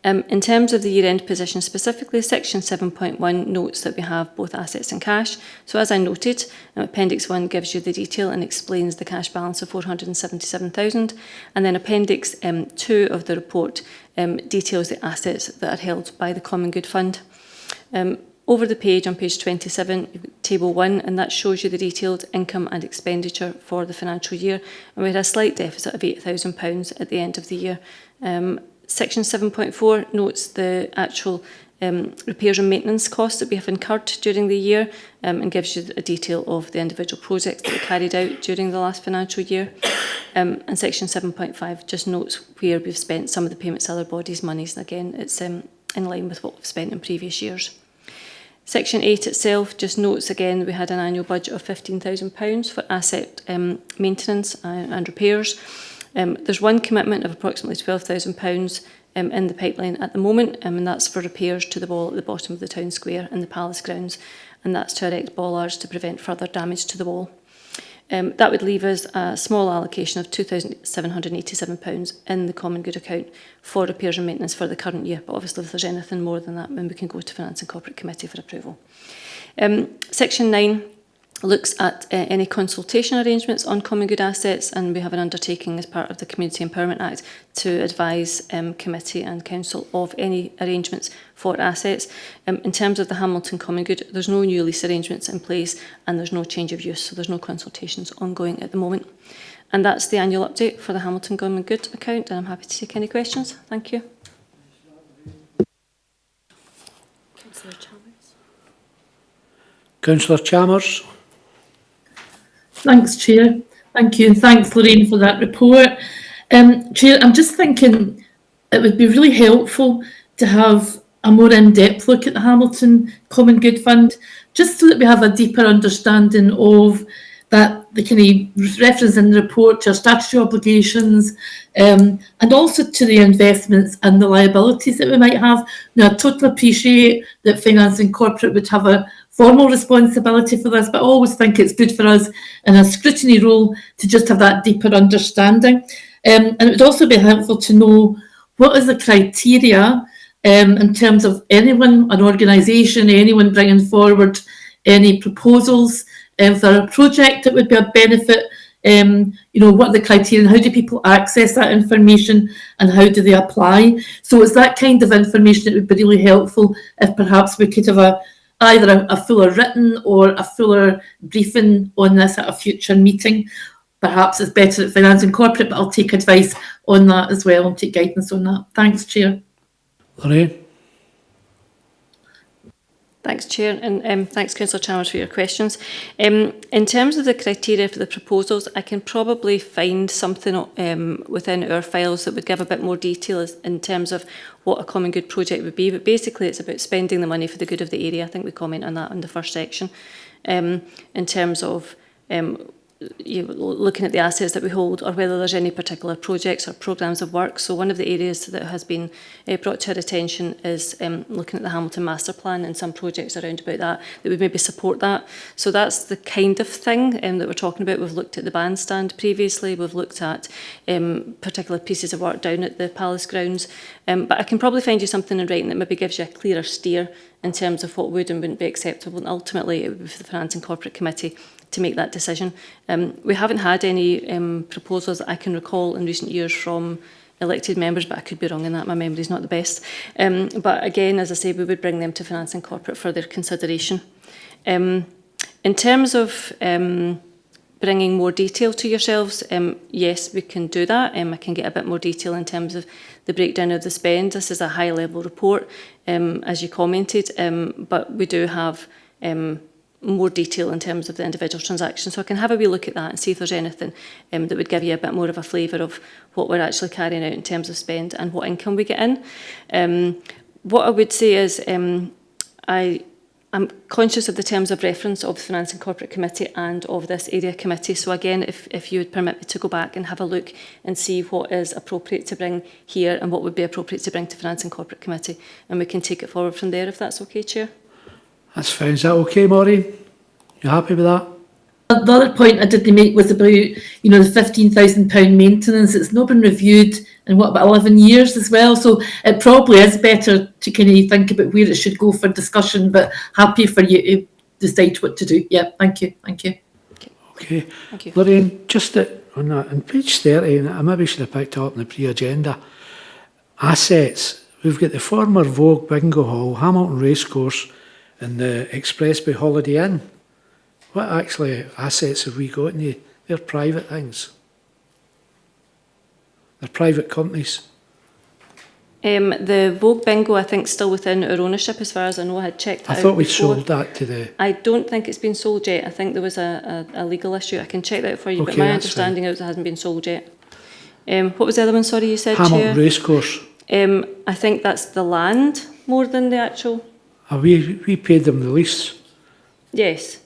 In terms of the year-end position specifically, section 7.1 notes that we have both assets and cash. So as I noted, Appendix 1 gives you the detail and explains the cash balance of 477,000, and then Appendix 2 of the report details the assets that are held by the Common Good Fund. Over the page, on page 27, you've got Table 1, and that shows you the detailed income and expenditure for the financial year, and we had a slight deficit of £8,000 at the end of the year. Section 7.4 notes the actual repairs and maintenance costs that we have incurred during the year, and gives you a detail of the individual projects that we carried out during the last financial year. And section 7.5 just notes where we've spent some of the payments to other bodies' monies, and again it's in line with what we've spent in previous years. Section 8 itself just notes again we had an annual budget of £15,000 for asset maintenance and repairs. There's one commitment of approximately £12,000 in the pipeline at the moment, and that's for repairs to the wall at the bottom of the town square and the palace grounds, and that's to erect bollards to prevent further damage to the wall. That would leave us a small allocation of £2,787 in the Common Good account for repairs and maintenance for the current year, but obviously if there's anything more than that, then we can go to Finance and Corporate Committee for approval. Section 9 looks at any consultation arrangements on common good assets, and we have an undertaking as part of the Community Empowerment Act to advise committee and council of any arrangements for assets. In terms of the Hamilton Common Good, there's no new lease arrangements in place and there's no change of use, so there's no consultations ongoing at the moment. And that's the annual update for the Hamilton Common Good account, and I'm happy to take any questions. Thank you. Councillor Chalmers. Thanks, Chair. Thank you, and thanks, Lorraine, for that report. Chair, I'm just thinking it would be really helpful to have a more in-depth look at the Hamilton Common Good Fund, just so that we have a deeper understanding of that, the kind of reference in the report to our statutory obligations, and also to the investments and the liabilities that we might have. Now, I totally appreciate that Finance and Corporate would have a formal responsibility for this, but I always think it's good for us in a scrutiny role to just have that deeper understanding. And it would also be helpful to know what is the criteria in terms of anyone, an organisation, anyone bringing forward any proposals for a project that would be a benefit. What are the criteria and how do people access that information and how do they apply? So it's that kind of information that would be really helpful if perhaps we could have either a fuller written or a fuller briefing on this at a future meeting. Perhaps it's better at Finance and Corporate, but I'll take advice on that as well and take guidance on that. Thanks, Chair. Lorraine. Thanks, Chair, and thanks, Councillor Chalmers, for your questions. In terms of the criteria for the proposals, I can probably find something within our files that would give a bit more detail in terms of what a common good project would be, but basically it's about spending the money for the good of the area. I think we comment on that in the first section. in terms of looking at the assets that we hold, or whether there's any particular projects or programmes of work. So one of the areas that has been brought to our attention is looking at the Hamilton Master Plan and some projects around about that would maybe support that. So that's the kind of thing that we're talking about. We've looked at the bandstand previously, we've looked at particular pieces of work down at the Palace grounds, but I can probably find you something in writing that maybe gives you a clearer steer in terms of what would and wouldn't be acceptable, and ultimately it would be for the Finance and Corporate Committee to make that decision. We haven't had any proposals that I can recall in recent years from elected members, but I could be wrong in that, my memory is not the best. But again, as I say, we would bring them to Finance and Corporate for their consideration. In terms of bringing more detail to yourselves, yes, we can do that. I can get a bit more detail in terms of the breakdown of the spend. This is a high-level report, as you commented, but we do have more detail in terms of the individual transactions. So I can have a wee look at that and see if there's anything that would give you a bit more of a flavour of what we're actually carrying out in terms of spend and what income we get in. What I would say is I'm conscious of the terms of reference of the Finance and Corporate Committee and of this area committee. So again, if you would permit me to go back and have a look and see what is appropriate to bring here and what would be appropriate to bring to Finance and Corporate Committee, and we can take it forward from there if that's okay, Chair. That's fine. Is that okay, Maureen? You happy with that? The other point I did make was about, the £15,000 maintenance. It's not been reviewed in about 11 years as well. So it probably is better to kind of think about where it should go for discussion, but happy for you to decide what to do. Yeah, thank you. Okay. Thank you. Lorraine, just on that, on page 30, I maybe should have picked it up in the pre-agenda. Assets. We've got the former Vogue Bingo Hall, Hamilton Racecourse, and the Expressway Holiday Inn. What actually assets have we got in here? They're private things. They're private companies. The Vogue Bingo, I think, still within our ownership as far as I know. I had checked that I thought out we before. sold that to the... I don't think it's been sold yet. I think there was a legal issue. I can check that out for you, but Okay, my that's understanding is it hasn't been sold yet. What was the other one, sorry, you said, Hamilton Chair? Racecourse. I think that's the land more than the actual... We paid them the lease. Yes.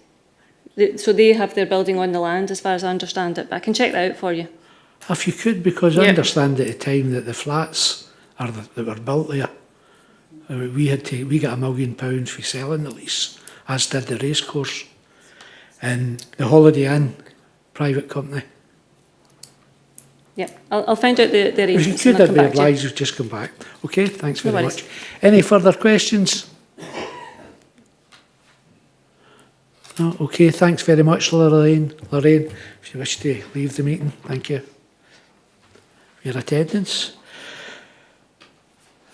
So they have their building on the land, as far as I understand it, but I can check that out for you. If you could, because I Yeah. understand at the time that the flats that were built there, we got £1 million for selling the lease, as did the racecourse. And the Holiday Inn, private company. Yeah, I'll find out the If you arrangements could, and I'll I'd come be back to you. obliged to just come back. Okay, thanks No very worries. much. Any further questions? No, okay, thanks very much, Lorraine. Lorraine, if you wish to leave the meeting, thank you for your attendance.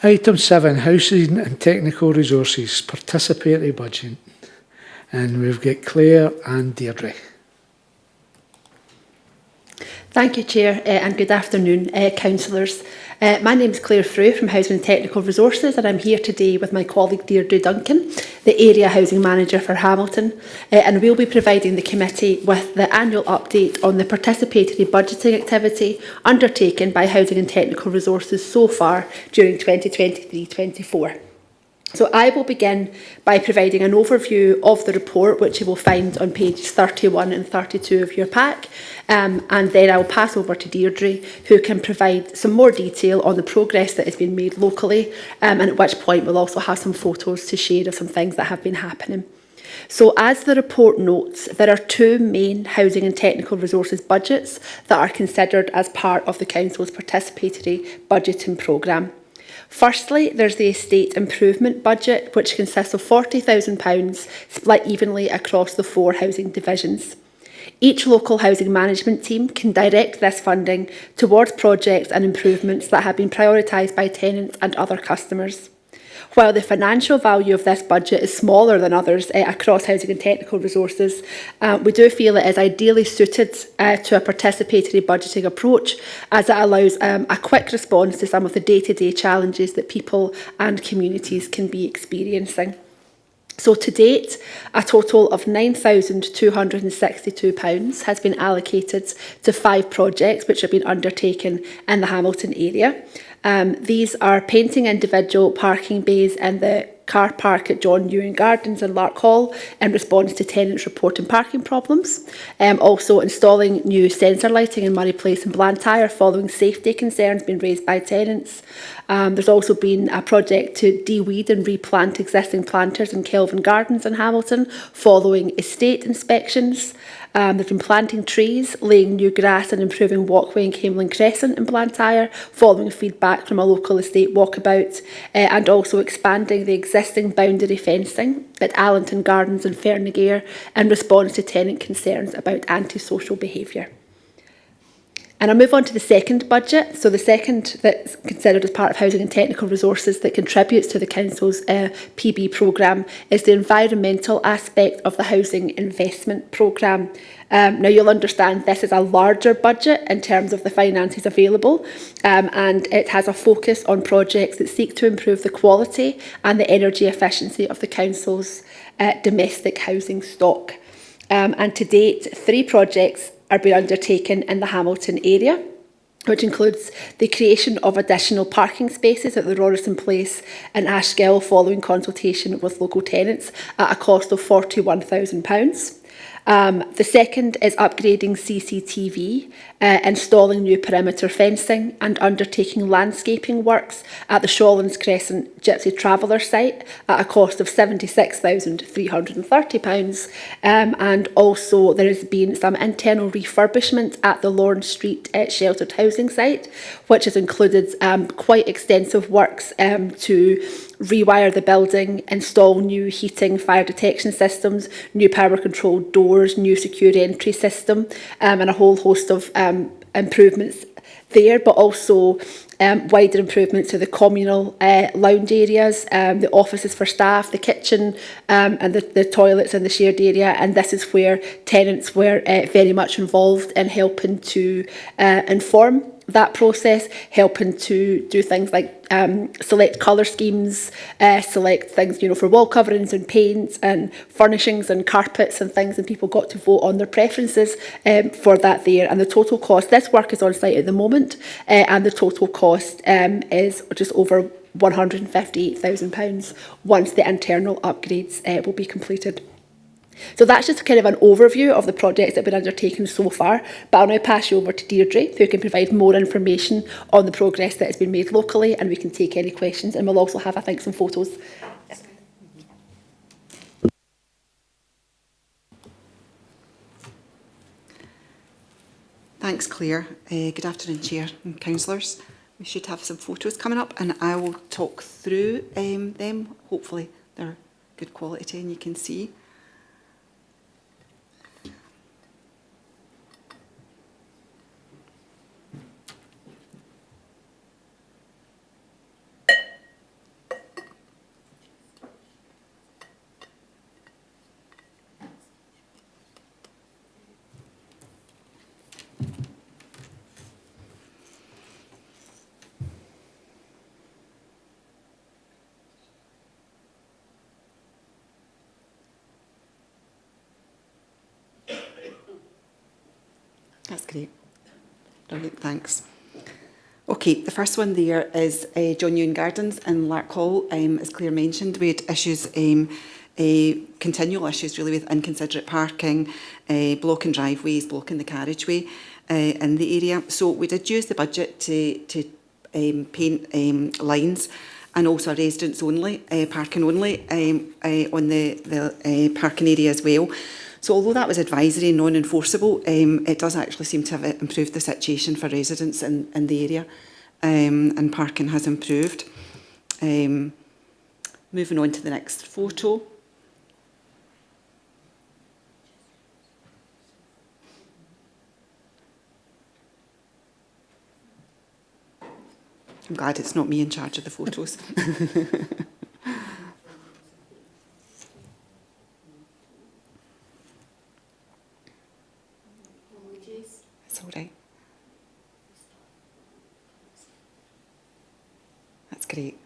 Item 7, Housing and Technical Resources, Participatory Budget. And we've got Claire and Deirdre. Thank you, Chair, and good afternoon, councillors. My name is Claire Frew from Housing and Technical Resources, and I'm here today with my colleague Deirdre Duncan, the Area Housing Manager for Hamilton, and we'll be providing the committee with the annual update on the participatory budgeting activity undertaken by Housing and Technical Resources so far during 2023-24. So I will begin by providing an overview of the report, which you will find on pages 31 and 32 of your pack, and then I will pass over to Deirdre, who can provide some more detail on the progress that has been made locally, and at which point we'll also have some photos to share of some things that have been happening. So as the report notes, there are two main housing and technical resources budgets that are considered as part of the Council's participatory budgeting programme. Firstly, there's the estate improvement budget, which consists of £40,000 split evenly across the 4 housing divisions. Each local housing management team can direct this funding towards projects and improvements that have been prioritised by tenants and other customers. While the financial value of this budget is smaller than others across housing and technical resources, we do feel it is ideally suited to a participatory budgeting approach, as it allows a quick response to some of the day-to-day challenges that people and communities can be experiencing. So to date, a total of £9,262 has been allocated to 5 projects which have been undertaken in the Hamilton area. These are painting individual parking bays in the car park at John Ewan Gardens in Lark Hall in response to tenants reporting parking problems. Also installing new sensor lighting in Murray Place and Blantyre following safety concerns being raised by tenants. There's also been a project to de-weed and replant existing planters in Kelvin Gardens in Hamilton following estate inspections. They've been planting trees, laying new grass and improving walkway in Camelin Crescent in Blantyre following feedback from a local estate walkabout, and also expanding the existing boundary fencing at Allington Gardens in Fernagare in response to tenant concerns about antisocial behaviour. And I'll move on to the second budget. So the second that's considered as part of Housing and Technical Resources that contributes to the Council's PB programme is the environmental aspect of the Housing Investment Programme. Now you'll understand this is a larger budget in terms of the finances available, and it has a focus on projects that seek to improve the quality and the energy efficiency of the Council's domestic housing stock. And to date, 3 projects are being undertaken in the Hamilton area, which includes the creation of additional parking spaces at the Rorison Place in Ashgill following consultation with local tenants at a cost of £41,000. The second is upgrading CCTV, installing new perimeter fencing and undertaking landscaping works at the Shawlands Crescent Gypsy Traveller site at a cost of £76,330. And also there has been some internal refurbishment at the Lawrence Street sheltered housing site, which has included quite extensive works to rewire the building, install new heating, fire detection systems, new power controlled doors, new secure entry system, and a whole host of improvements there, but also wider improvements to the communal lounge areas, the offices for staff, the kitchen, and the toilets in the shared area. And this is where tenants were very much involved in helping to inform that process, helping to do things like select colour schemes, select things, for wall coverings and paints and furnishings and carpets and things, and people got to vote on their preferences for that there. And the total cost, this work is on site at the moment, and the total cost is just over £158,000 once the internal upgrades will be completed. So that's just kind of an overview of the projects that have been undertaken so far, but I'll now pass you over to Deirdre, who can provide more information on the progress that has been made locally, and we can take any questions, and we'll also have, I think, some photos. Thanks, Claire. Good afternoon, Chair and Councillors. We should have some photos coming up, and I will talk through them. Hopefully they're good quality and you can see. That's great. Brilliant, thanks. Okay, the first one there is John Ewan Gardens in Lark Hall. As Claire mentioned, we had issues, continual issues really with inconsiderate parking, blocking driveways, blocking the carriageway in the area. So we did use the budget to paint lines, and also residents only, parking only on the parking area as well. So although that was advisory and non-enforceable, it does actually seem to have improved the situation for residents in the area, and parking has improved. Moving on to the next photo. I'm glad it's not me in charge of the photos. It's all right. That's great.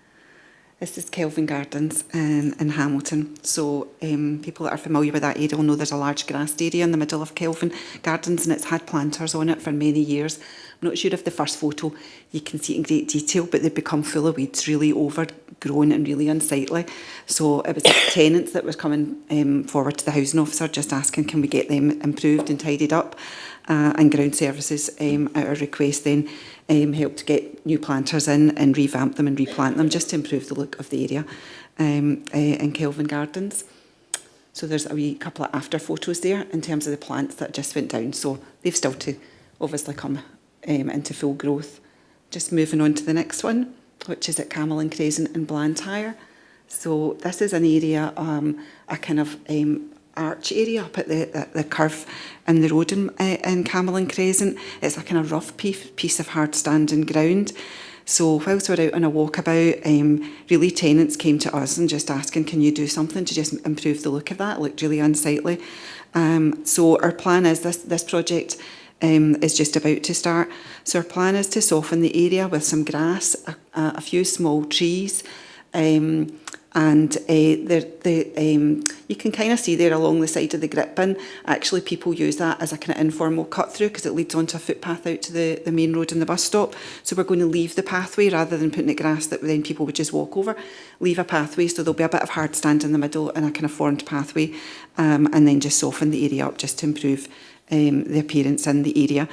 This is Kelvin Gardens in Hamilton. So people that are familiar with that area will know there's a large grassed area in the middle of Kelvin Gardens, and it's had planters on it for many years. I'm not sure if the first photo you can see it in great detail, but they've become full of weeds, really overgrown grown and really unsightly. So it was the tenants that was coming forward to the housing officer just asking can we get them improved and tidied up, and ground services at our request then helped get new planters in and revamp them and replant them just to improve the look of the area in Kelvin Gardens. So there's a wee couple of after photos there in terms of the plants that just went down. So they've still to obviously come into full growth. Just moving on to the next one, which is at Camelin Crescent in Blantyre. So this is an area, a kind of arch area up at the curve in the road in Camelin Crescent. It's a kind of rough piece of hard standing ground. So whilst we're out on a walkabout, really tenants came to us and just asking, can you do something to just improve the look of that? It looked really unsightly. So our plan is this project is just about to start. So our plan is to soften the area with some grass, a few small trees, and you can kind of see there along the side of the grit bin, actually people use that as a kind of informal cut through because it leads onto a footpath out to the main road and the bus stop. So we're going to leave the pathway rather than putting it grass that then people would just walk over. Leave a pathway so there'll be a bit of hard stand in the middle and a kind of formed pathway, and then just soften the area up just to improve the appearance in the area.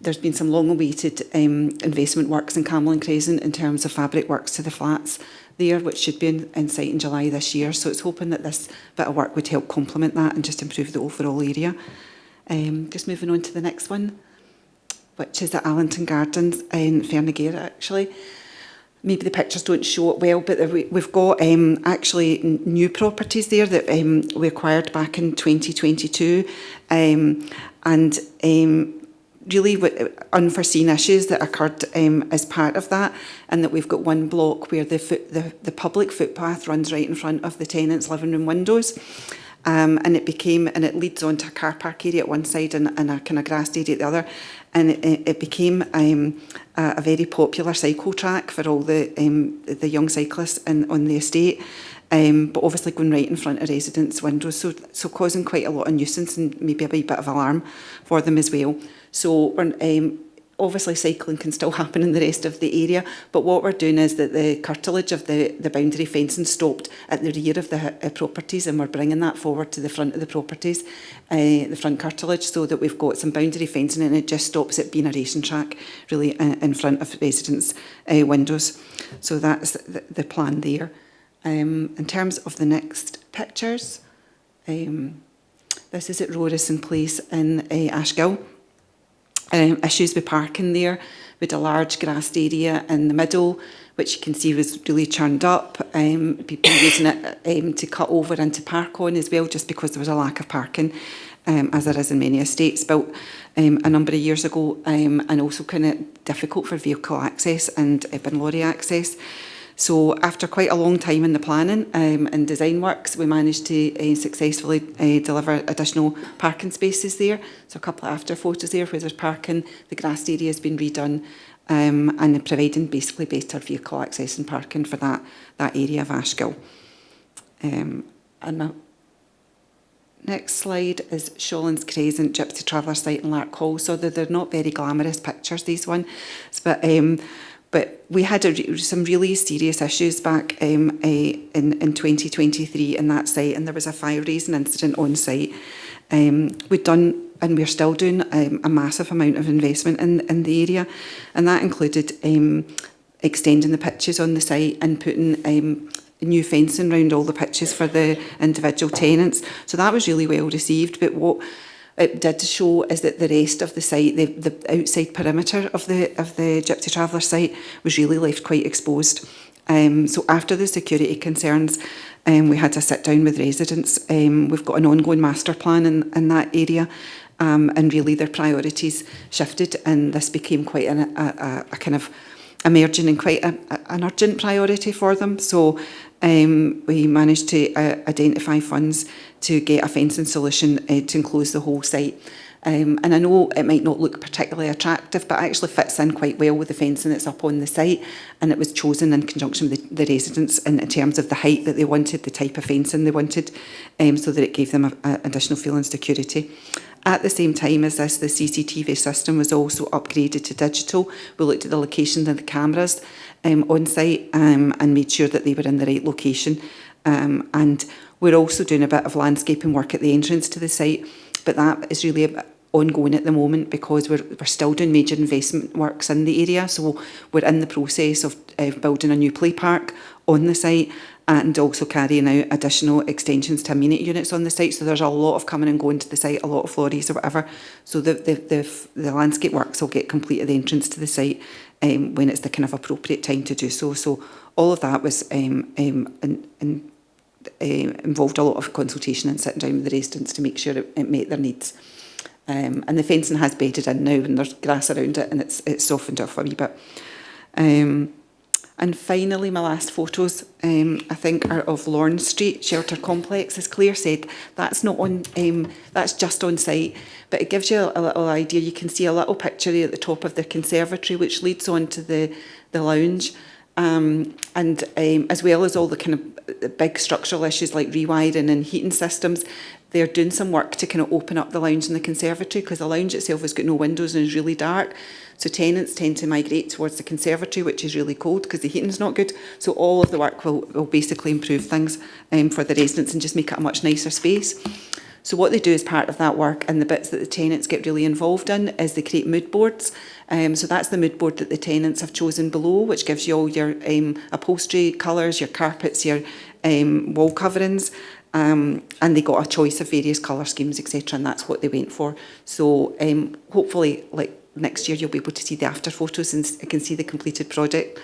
There's been some long-awaited investment works in Camelin Crescent in terms of fabric works to the flats there, which should be in sight in July this year. So it's hoping that this bit of work would help complement that and just improve the overall area. Just moving on to the next one, which is at Allington Gardens in Fernagara, actually. Maybe the pictures don't show it well, but we've got actually new properties there that we acquired back in 2022, and really unforeseen issues that occurred as part of that, and that we've got one block where the public footpath runs right in front of the tenants' living room windows. And it leads onto a car park area at one side and a kind of grassed area at the other. And it became a very popular cycle track for all the young cyclists on the estate, but obviously going right in front of residents' windows, so causing quite a lot of nuisance and maybe a wee bit of alarm for them as well. So we're, obviously cycling can still happen in the rest of the area, but what we're doing is that the curtilage of the boundary fencing stopped at the rear of the properties, and we're bringing that forward to the front of the properties, the front curtilage, so that we've got some boundary fencing and it just stops it being a racing track really in front of residents' windows. So that's the plan there. In terms of the next pictures, this is at Rorison Place in Ashgill. Issues with parking there, with a large grassed area in the middle, which you can see was really churned up. People using it to cut over and to park on as well, just because there was a lack of parking, as there is in many estates built a number of years ago, and also kind of difficult for vehicle access and bin lorry access. So after quite a long time in the planning and design works, we managed to successfully deliver additional parking spaces there. So a couple of after photos there where there's parking, the grassed area has been redone, and providing basically better vehicle access and parking for that area of Ashgill. And the next slide is Shawlands Crescent Gypsy Traveller site in Larkhall. So they're not very glamorous pictures, these ones, but we had some really serious issues back in 2023 in that site, and there was a fire-raising incident on site. We'd done, and we're still doing, a massive amount of investment in the area, and that included extending the pitches on the site and putting new fencing around all the pitches for the individual tenants. So that was really well received, but what it did show is that the rest of the site, the outside perimeter of the Gypsy Traveller site, was really left quite exposed. So after the security concerns, we had to sit down with residents. We've got an ongoing master plan in that area, and really their priorities shifted, and this became quite a kind of emerging and quite an urgent priority for them. So we managed to identify funds to get a fencing solution to enclose the whole site. And I know it might not look particularly attractive, but actually fits in quite well with the fencing that's up on the site, and it was chosen in conjunction with the residents in terms of the height that they wanted, the type of fencing they wanted, so that it gave them an additional feeling of security. At the same time as this, the CCTV system was also upgraded to digital. We looked at the location of the cameras on site and made sure that they were in the right location. And we're also doing a bit of landscaping work at the entrance to the site, but that is really ongoing at the moment because we're still doing major investment works in the area. So we're in the process of building a new play park on the site and also carrying out additional extensions to amenity units on the site. So there's a lot of coming and going to the site, a lot of lorries or whatever. So the landscape works will get complete at the entrance to the site when it's the kind of appropriate time to do so. So all of that was involved a lot of consultation and sitting down with the residents to make sure it met their needs. And the fencing has bedded in now and there's grass around it and it's softened off a wee bit. And finally, my last photos, I think, are of Lorne Street Shelter Complex. As Claire said, that's not on. That's just on site, but it gives you a little idea. You can see a little picture at the top of the conservatory, which leads on to the lounge, and as well as all the kind of big structural issues like rewiring and heating systems. They're doing some work to kind of open up the lounge and the conservatory because the lounge itself has got no windows and is really dark. So tenants tend to migrate towards the conservatory, which is really cold because the heating's not good. So all of the work will basically improve things for the residents and just make it a much nicer space. So what they do as part of that work and the bits that the tenants get really involved in is they create mood boards. So that's the mood board that the tenants have chosen below, which gives you all your upholstery colours, your carpets, your wall coverings. And they got a choice of various colour schemes, etc. And that's what they went for. So hopefully, like next year, you'll be able to see the after photos and you can see the completed product.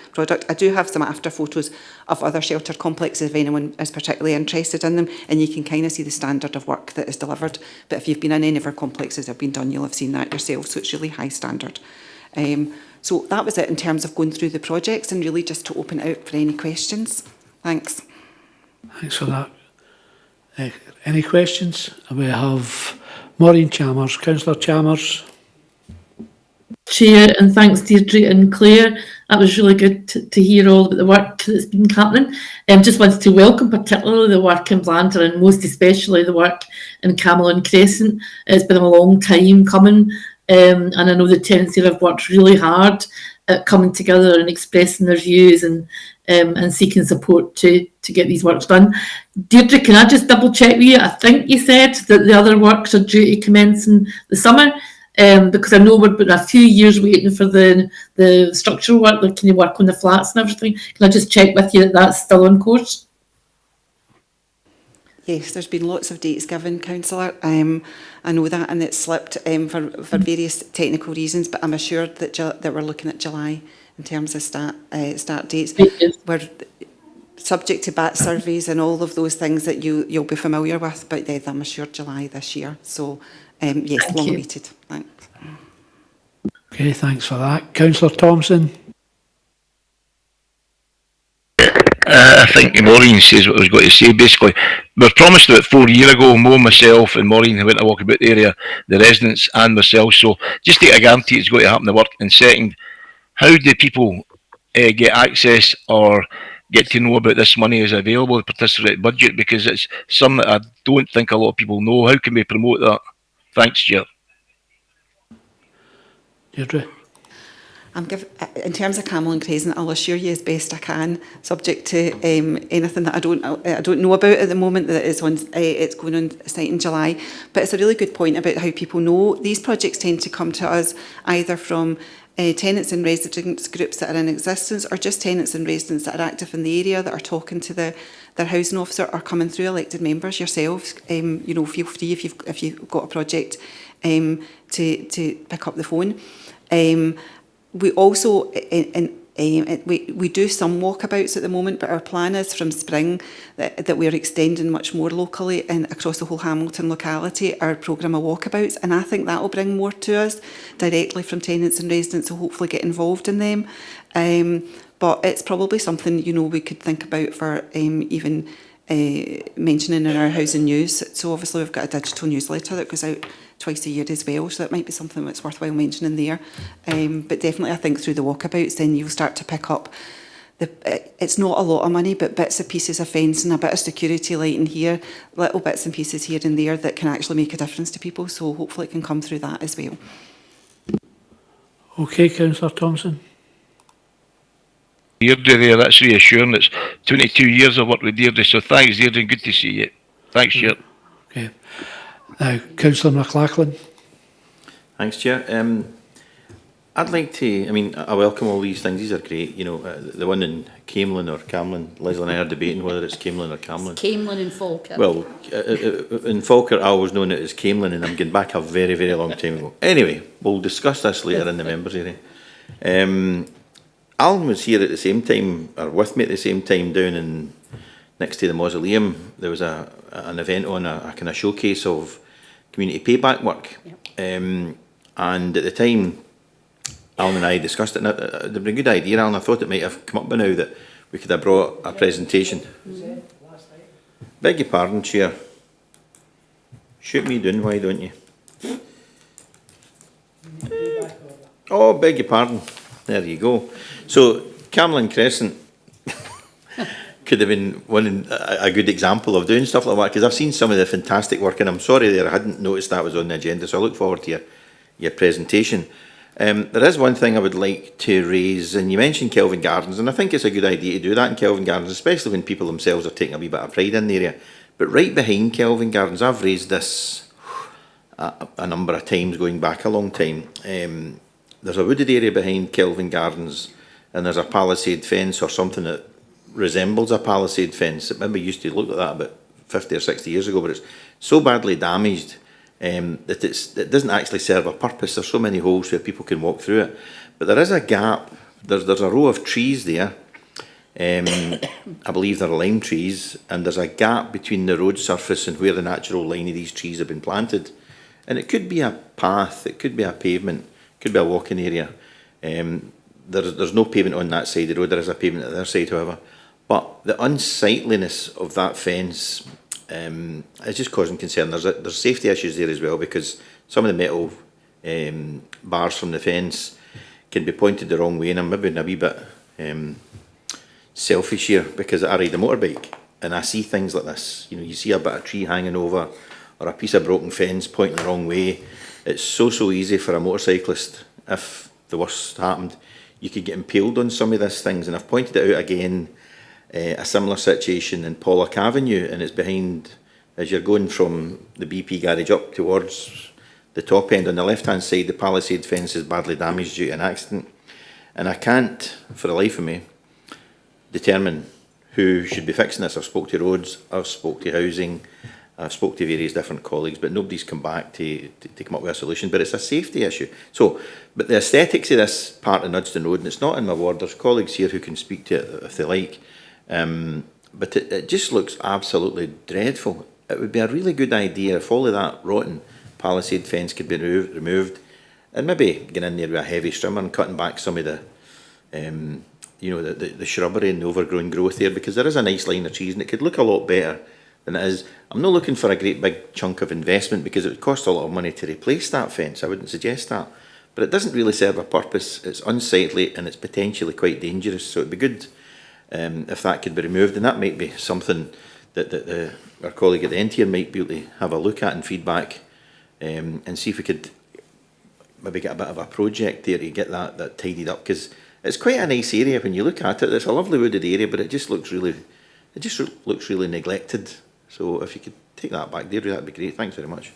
I do have some after photos of other shelter complexes if anyone is particularly interested in them, and you can kind of see the standard of work that is delivered. But if you've been in any of our complexes that have been done, you'll have seen that yourself. So it's really high standard. So that was it in terms of going through the projects and really just to open it out for any questions. Thanks. Thanks for that. Any questions? We have Maureen Chalmers. Councillor Chalmers. Chair, and thanks Deirdre and Claire. That was really good to hear all about the work that's been happening. Just wanted to welcome particularly the work in Blantyre and most especially the work in Camelon Crescent. It's been a long time coming, and I know the tenants here have worked really hard at coming together and expressing their views and seeking support to get these works done. Deirdre, can I just double check with you? I think you said that the other works are due to commence in the summer, because I know we've been a few years waiting for the structural work, like can you work on the flats and everything? Can I just check with you that that's still on course? Yes, there's been lots of dates given, Councillor. I know that, and it's slipped for various technical reasons, but I'm assured that we're looking at July in terms of start dates. We're subject to bat surveys and all of those things that you'll be familiar with, but I'm assured July this year. So yes, long awaited. Thanks. Okay, thanks for that. Councillor Thompson. I think Maureen says what I was going to say. Basically, we were promised about 4 years ago, Mo, myself and Maureen went to walk about the area, the residents and myself. So just to guarantee it's going to happen, the work. And second, how do people get access or get to know about this money is available to participate budget? Because it's something that I don't think a lot of people know. How can we promote that? Thanks, Chair. Deirdre. In terms of Camelon Crescent, I'll assure you as best I can, subject to anything that I don't know about at the moment that is on. It's going on site in July, but it's a really good point about how people know. These projects tend to come to us either from tenants and residents groups that are in existence, or just tenants and residents that are active in the area that are talking to their housing officer or coming through elected members yourselves. Feel free if you've got a project to pick up the phone. We also we do some walkabouts at the moment, but our plan is from spring that we're extending much more locally and across the whole Hamilton locality our programme of walkabouts, and I think that will bring more to us directly from tenants and residents who hopefully get involved in them. But it's probably something we could think about for even mentioning in our housing news. So obviously we've got a digital newsletter that goes out twice a year as well, so that might be something that's worthwhile mentioning there. But definitely I think through the walkabouts then you'll start to pick up it's not a lot of money, but bits and pieces of fencing, a bit of security lighting here, little bits and pieces here and there that can actually make a difference to people. So hopefully it can come through that as well. Okay, Councillor Thompson. Deirdre there, that's reassuring. It's 22 years of work with Deirdre, so thanks Deirdre, good to see you. Thanks, Chair. Okay. Now, Councillor McLachlan. Thanks, Chair. I'd like to, I welcome all these things. These are great. You know, the one in Camelin or Camlin, Leslie and I are debating whether it's Camelin or Camlin. Camelin and Falkirk. Well, in Falkirk, I always known it as Camelin, and I'm getting back a very, very long time ago. Anyway, we'll discuss this later in the members' area. Alan was here at the same time, or with me at the same time, down in next to the mausoleum. There was an event on a kind of showcase of community payback work. Yep. And at the time, Alan and I discussed it, and it would be a good idea, Alan. I thought it might have come up by now that we could have brought a presentation. Beg your pardon, Chair. Shoot me down, why don't you? Oh, beg your pardon. There you go. So, Camlin Crescent could have been a good example of doing stuff like that, because I've seen some of the fantastic work, and I'm sorry there, I hadn't noticed that was on the agenda, so I look forward to your presentation. There is one thing I would like to raise, and you mentioned Kelvin Gardens, and I think it's a good idea to do that in Kelvin Gardens, especially when people themselves are taking a wee bit of pride in the area. But right behind Kelvin Gardens, I've raised this a number of times going back a long time. There's a wooded area behind Kelvin Gardens, and there's a palisade fence or something that resembles a palisade fence. It maybe used to look like that about 50 or 60 years ago, but it's so badly damaged that it doesn't actually serve a purpose. There's so many holes where people can walk through it. But there is a gap. There's a row of trees there. I believe they're lime trees, and there's a gap between the road surface and where the natural line of these trees have been planted. And it could be a path, it could be a pavement, it could be a walking area. There's no pavement on that side of the road. There is a pavement at the other side, however. But the unsightliness of that fence is just causing concern. There's safety issues there as well, because some of the metal bars from the fence can be pointed the wrong way, and I'm maybe a wee bit selfish here, because I ride a motorbike and I see things like this. You know, you see a bit of tree hanging over or a piece of broken fence pointing the wrong way. It's so easy for a motorcyclist, if the worst happened, you could get impaled on some of these things. And I've pointed it out again, a similar situation in Pollock Avenue, and it's behind, as you're going from the BP garage up towards the top end, on the left hand side, the palisade fence is badly damaged due to an accident. And I can't, for the life of me, determine who should be fixing this. I've spoke to roads, I've spoke to housing, I've spoke to various different colleagues, but nobody's come back to come up with a solution. But it's a safety issue. So, but the aesthetics of this part of Nudston Road, and it's not in my ward, there's colleagues here who can speak to it if they like, but it just looks absolutely dreadful. It would be a really good idea if all of that rotten palisade fence could be removed, and maybe get in there with a heavy strimmer and cutting back some of the the shrubbery and the overgrown growth there, because there is a nice line of trees and it could look a lot better than it is. I'm not looking for a great big chunk of investment, because it would cost a lot of money to replace that fence. I wouldn't suggest that. But it doesn't really serve a purpose. It's unsightly and it's potentially quite dangerous. So it'd be good if that could be removed, and that might be something that our colleague at the end here might be able to have a look at and feedback, and see if we could maybe get a bit of a project there to get that tidied up, because it's quite a nice area when you look at it. It's a lovely wooded area, but it just looks really neglected. So if you could take that back, Deirdre, that'd be great. Thanks very much.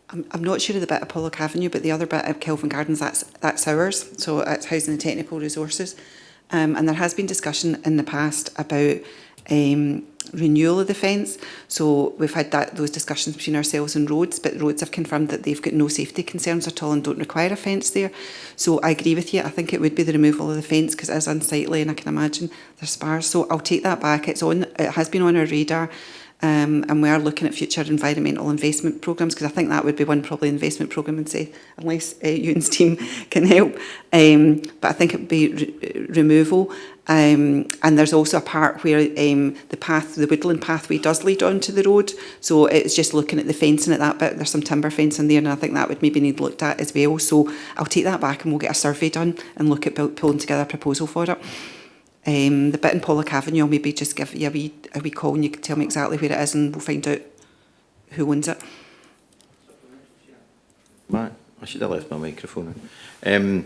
I'm not sure of the bit of Pollock Avenue, but the other bit of Kelvin Gardens, that's ours. So it's Housing and Technical Resources. And there has been discussion in the past about renewal of the fence. So we've had those discussions between ourselves and roads, but roads have confirmed that they've got no safety concerns at all and don't require a fence there. So I agree with you. I think it would be the removal of the fence, because it is unsightly and I can imagine there's spars. So I'll take that back. It has been on our radar. and we are looking at future environmental investment programmes, because I think that would be one probably investment programme and say, unless Ewan's team can help. But I think it would be removal. And there's also a part where the woodland pathway does lead onto the road. So it's just looking at the fencing at that bit. There's some timber fencing there, and I think that would maybe need looked at as well. So I'll take that back and we'll get a survey done and look at pulling together a proposal for it. The bit in Pollock Avenue, I'll maybe just give you a wee call and you can tell me exactly where it is and we'll find out who owns it. Right, I should have left my microphone on.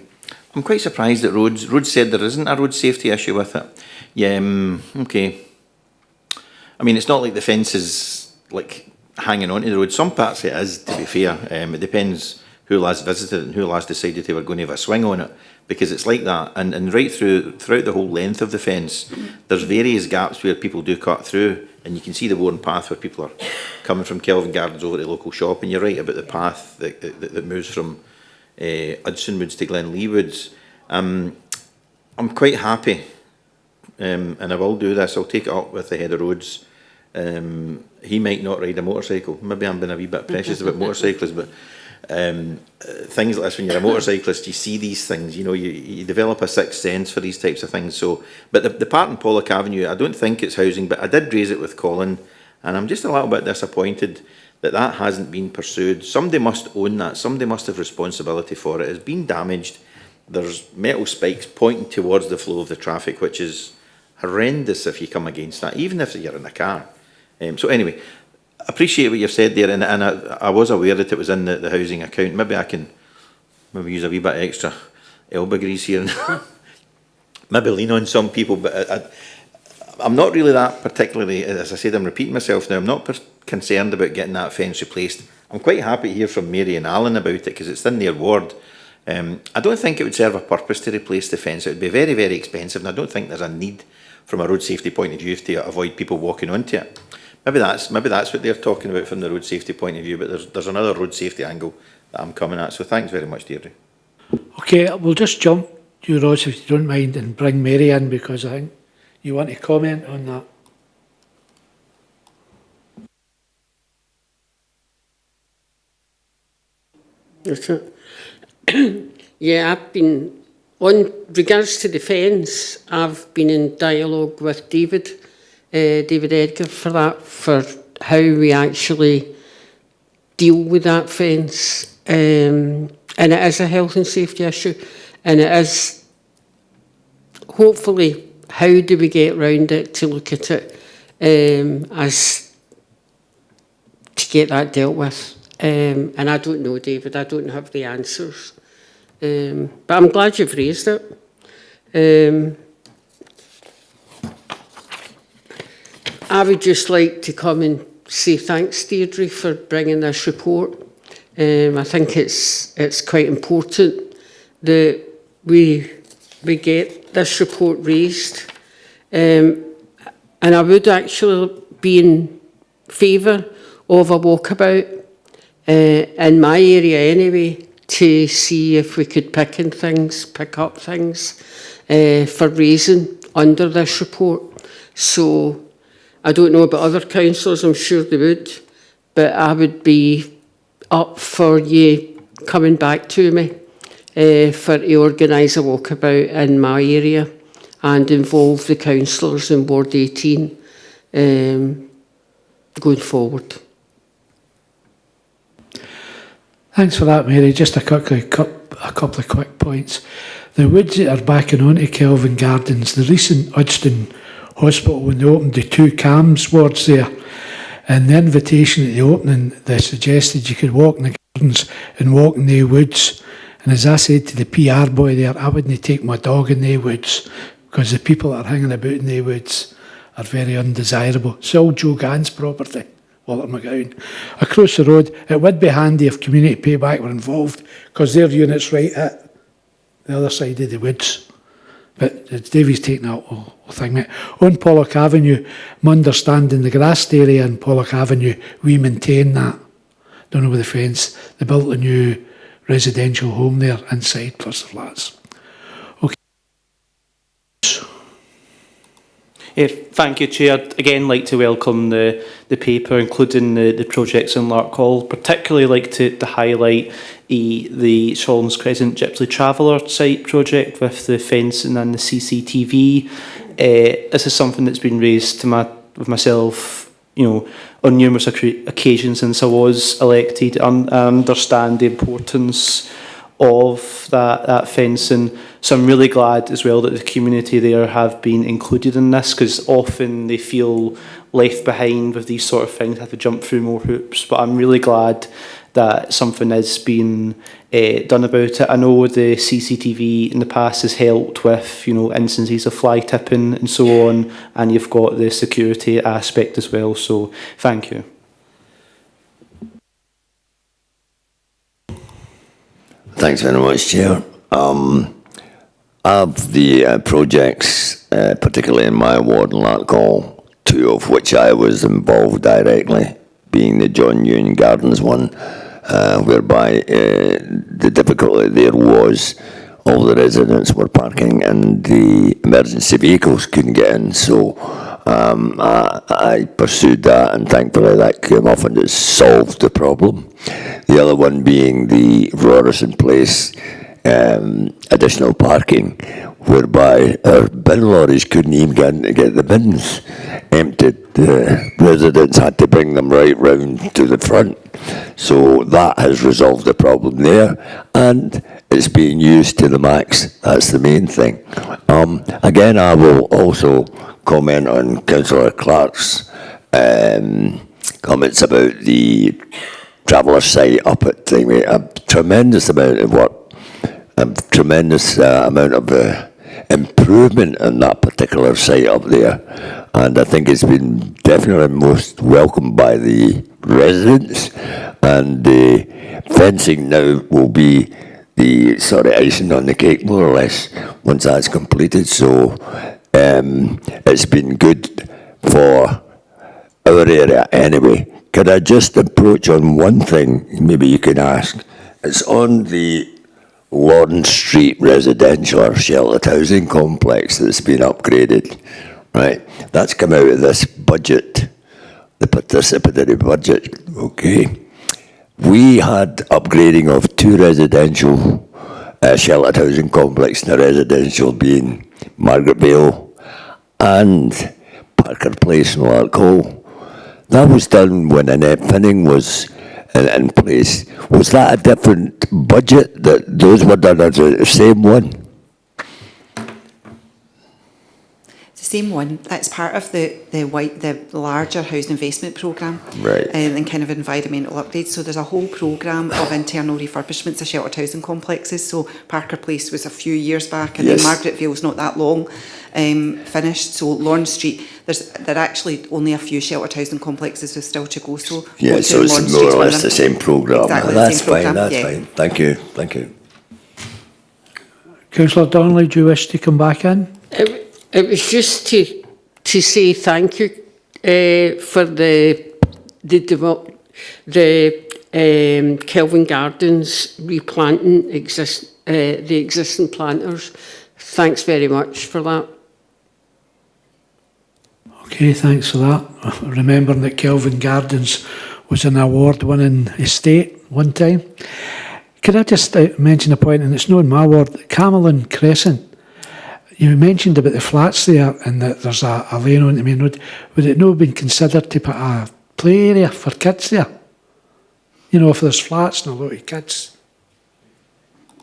I'm quite surprised that Rhodes said there isn't a road safety issue with it. Yeah, okay. I mean, it's not like the fence is like hanging onto the road. Some parts it is, to be fair. It depends who last visited it and who last decided they were going to have a swing on it, because it's like that. And right throughout the whole length of the fence, there's various gaps where people do cut through, and you can see the worn path where people are coming from Kelvin Gardens over to the local shop, and you're right about the path that moves from Hudson Woods to Glenlee Woods. I'm quite happy, and I will do this. I'll take it up with the head of roads. He might not ride a motorcycle. Maybe I'm being a wee bit precious about motorcyclists, but things like this, when you're a motorcyclist, you see these things. You know, you develop a sixth sense for these types of things. So, but the part in Pollock Avenue, I don't think it's housing, but I did raise it with Colin, and I'm just a little bit disappointed that hasn't been pursued. Somebody must own that. Somebody must have responsibility for it. It's been damaged. There's metal spikes pointing towards the flow of the traffic, which is horrendous if you come against that, even if you're in a car. So anyway, appreciate what you've said there, and I was aware that it was in the housing account. Maybe I can use a wee bit extra elbow grease here and maybe lean on some people, but I'm not really that particularly, as I said, I'm repeating myself now, I'm not concerned about getting that fence replaced. I'm quite happy to hear from Mary and Alan about it, because it's in their ward. I don't think it would serve a purpose to replace the fence. It would be very, very expensive, and I don't think there's a need from a road safety point of view to avoid people walking onto it. Maybe that's what they're talking about from the road safety point of view, but there's another road safety angle that I'm coming at. So thanks very much, Deirdre. Okay, we'll just jump you, Ross, if you don't mind, and bring Mary in, because I think you want to comment on that. That's it. Yeah, I've been, on regards to the fence, I've been in dialogue with David Edgar for how we actually deal with that fence. And it is a health and safety issue, and it is, hopefully, how do we get round it to look at it as to get that dealt with. And I don't know, David, I don't have the answers. But I'm glad you've raised it. I would just like to come and say thanks, Deirdre, for bringing this report. I think it's quite important that we get this report raised. And I would actually be in favour of a walkabout in my area anyway, to see if we could pick up things for raising under this report. So I don't know about other councillors, I'm sure they would, but I would be up for you coming back to me for to organise a walkabout in my area and involve the councillors in Ward 18 going forward. Thanks for that, Mary. Just a couple of quick points. The woods that are backing onto Kelvin Gardens, the recent Udstone Hospital, when they opened the 2 CAMS wards there, and the invitation at the opening, they suggested you could walk in the gardens and walk in the woods. And as I said to the PR boy there, I wouldn't take my dog in the woods, because the people that are hanging about in the woods are very undesirable. It's all Joe Gann's property, Walter McGowan. Across the road, it would be handy if Community Payback were involved, because their unit's right at the other side of the woods. But Davey's taken that whole thing. On Pollock Avenue, my understanding, the grassed area in Pollock Avenue, we maintain that. Don't know with the fence. They built a new residential home there inside, plus the flats. Okay. Thank you, Chair. Again, like to welcome the paper, including the projects in Larkhall. Particularly like to highlight the Shawlands Crescent Gypsy Traveller site project with the fencing and the CCTV. This is something that's been raised with myself, on numerous occasions since I was elected. I understand the importance of that fencing. So I'm really glad as well that the community there have been included in this, because often they feel left behind with these sort of things, have to jump through more hoops. But I'm really glad that something is being done about it. I know the CCTV in the past has helped with, instances of fly tipping and so on, and you've got the security aspect as well. So thank you. Thanks very much, Chair. Of the projects, particularly in my ward in Larkhall, two of which I was involved directly, being the John Newton Gardens one, whereby the difficulty there was all the residents were parking and the emergency vehicles couldn't get in. So I pursued that, and thankfully that came off and it solved the problem. The other one being the Robertson Place additional parking, whereby our bin lorries couldn't even get in to get the bins emptied. The residents had to bring them right round to the front. So that has resolved the problem there, and it's being used to the max. That's the main thing. Again, I will also comment on Councillor Clark's comments about the traveller site up at Thingy. A tremendous amount of work, a tremendous amount of improvement in that particular site up there, and I think it's been definitely most welcomed by the residents, and the fencing now will be the sort of icing on the cake, more or less, once that's completed. So it's been good for our area anyway. Could I just approach on one thing, maybe you can ask? It's on the Lawrence Street residential or sheltered housing complex that's been upgraded, right? That's come out of this budget, the participatory budget, okay? We had upgrading of two residential sheltered housing complex, the residential being Margaret Vale and Parker Place in Larkhall. That was done when Annette Finning was in place. Was that a different budget that those were done as the same one? It's the same one. That's part of the larger housing investment programme, right? And kind of environmental updates. So there's a whole programme of internal refurbishments of sheltered housing complexes. So Parker Place was a few years back, and yes. then Margaret Vale's not that long finished. So Lawrence Street, there are actually only a few sheltered housing complexes with still to go. So yeah, so it's more or less the same programme. Exactly, that's same fine. That's yeah. fine. Thank you. Thank you. Councillor Donnelly, do you wish to come back in? It was just to say thank you for the Kelvin Gardens replanting the existing planters. Thanks very much for that. Okay, thanks for that. Remembering that Kelvin Gardens was an award-winning estate one time. Could I just mention a point, and it's not in my ward, Camelon Crescent. You mentioned about the flats there, and that there's a lane on the main road. Would it not have been considered to put a play area for kids there? If there's flats and a lot of kids.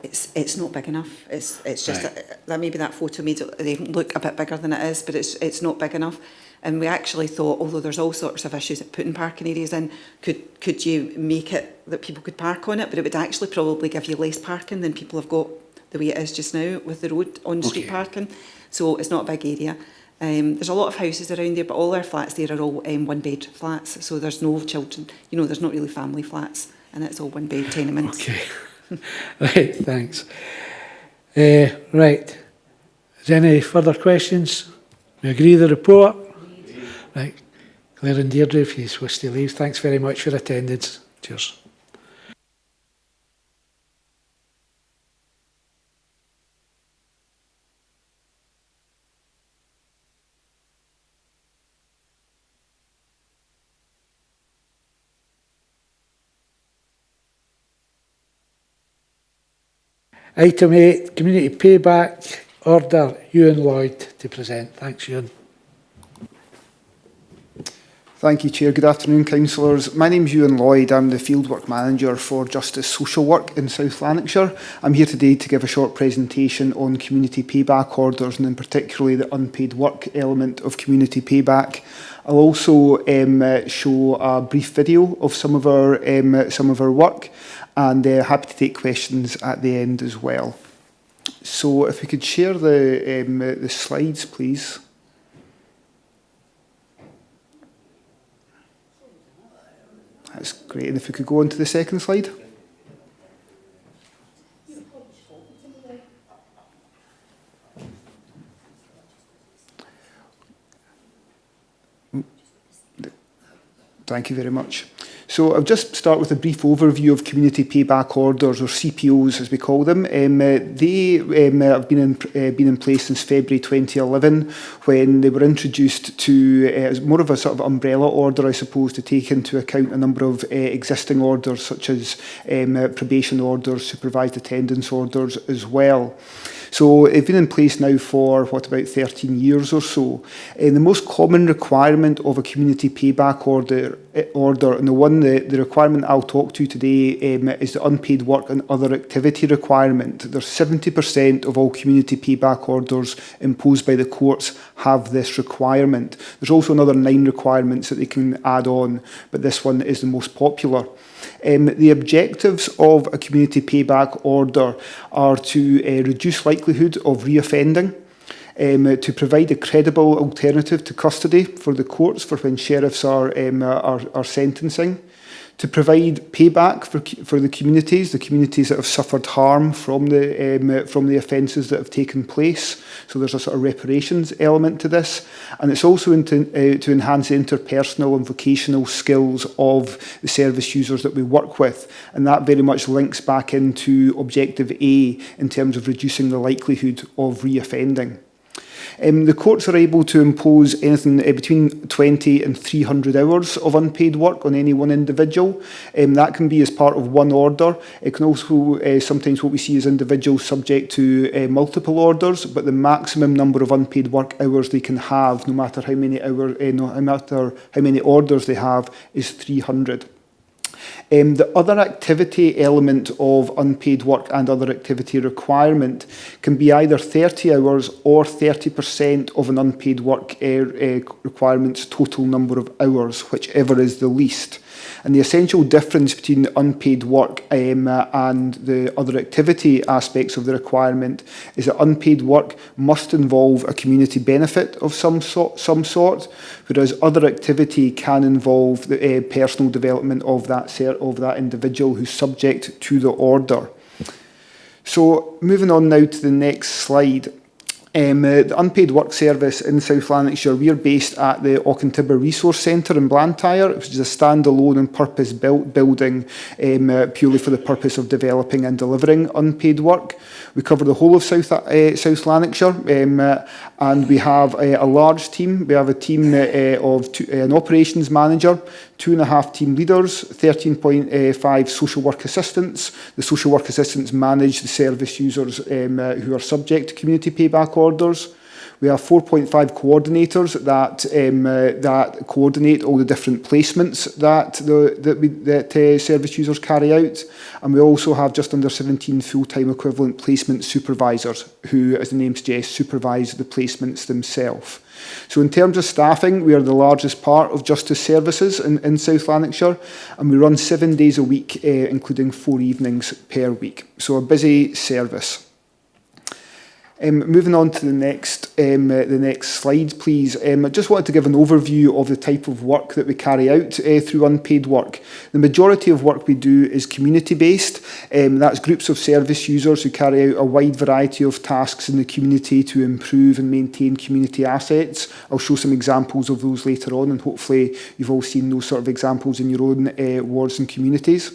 It's not big enough. It's just that maybe that photo made it look a bit bigger than it is, but it's not big enough. And we actually thought, although there's all sorts of issues at putting parking areas in, could you make it that people could park on it? But it would actually probably give you less parking than people have got the way it is just now with the road on street parking. So it's not a big area. There's a lot of houses around there, but all our flats there are all one bed flats. So there's no children. There's not really family flats, and it's all one bed tenements. Okay. Right, thanks. Right. Is there any further questions? We agree with the report? Right. Claire and Deirdre, if you wish to leave, thanks very much for attendance. Cheers. Item 8, Community Payback Order, Ewan Lloyd to present. Thanks, Ewan. Thank you, Chair. Good afternoon, councillors. My name is Ewan Lloyd. I'm the Fieldwork Manager for Justice Social Work in South Lanarkshire. I'm here today to give a short presentation on community payback orders and in particularly the unpaid work element of community payback. I'll also show a brief video of some of our work, and happy to take questions at the end as well. So if we could share the slides, please. That's great. And if we could go on to the second slide. Thank you very much. So I'll just start with a brief overview of community payback orders, or CPOs as we call them. They have been in place since February 2011, when they were introduced to as more of a sort of umbrella order, I suppose, to take into account a number of existing orders such as probation orders, supervised attendance orders as well. So it's been in place now for, about 13 years or so. The most common requirement of a community payback order, and the requirement I'll talk to today is the unpaid work and other activity requirement. There's 70% of all community payback orders imposed by the courts have this requirement. There's also another 9 requirements that they can add on, but this one is the most popular. The objectives of a community payback order are to reduce likelihood of reoffending, to provide a credible alternative to custody for the courts for when sheriffs are sentencing, to provide payback for the communities that have suffered harm from the offences that have taken place. So there's a sort of reparations element to this, and it's also to enhance the interpersonal and vocational skills of the service users that we work with, and that very much links back into Objective A in terms of reducing the likelihood of reoffending. The courts are able to impose anything between 20 and 300 hours of unpaid work on any one individual. That can be as part of one order. It can also sometimes what we see as individuals subject to multiple orders, but the maximum number of unpaid work hours they can have, no matter how many orders they have, is 300. The other activity element of unpaid work and other activity requirement can be either 30 hours or 30% of an unpaid work requirement's total number of hours, whichever is the least. And the essential difference between the unpaid work and the other activity aspects of the requirement is that unpaid work must involve a community benefit of some sort, whereas other activity can involve the personal development of that individual who's subject to the order. So moving on now to the next slide. The unpaid work service in South Lanarkshire, we are based at the Auchentibber Resource Centre in Blantyre, which is a standalone and purpose-built building purely for the purpose of developing and delivering unpaid work. We cover the whole of South Lanarkshire, and we have a large team. We have a team of an operations manager, 2.5 team leaders, 13.5 social work assistants. The social work assistants manage the service users who are subject to community payback orders. We have 4.5 coordinators that coordinate all the different placements that service users carry out, and we also have just under 17 full-time equivalent placement supervisors who, as the name suggests, supervise the placements themselves. So in terms of staffing, we are the largest part of justice services in South Lanarkshire, and we run 7 days a week, including 4 evenings per week. So a busy service. Moving on to the next slide, please. I just wanted to give an overview of the type of work that we carry out through unpaid work. The majority of work we do is community-based. That's groups of service users who carry out a wide variety of tasks in the community to improve and maintain community assets. I'll show some examples of those later on, and hopefully you've all seen those sort of examples in your own wards and communities.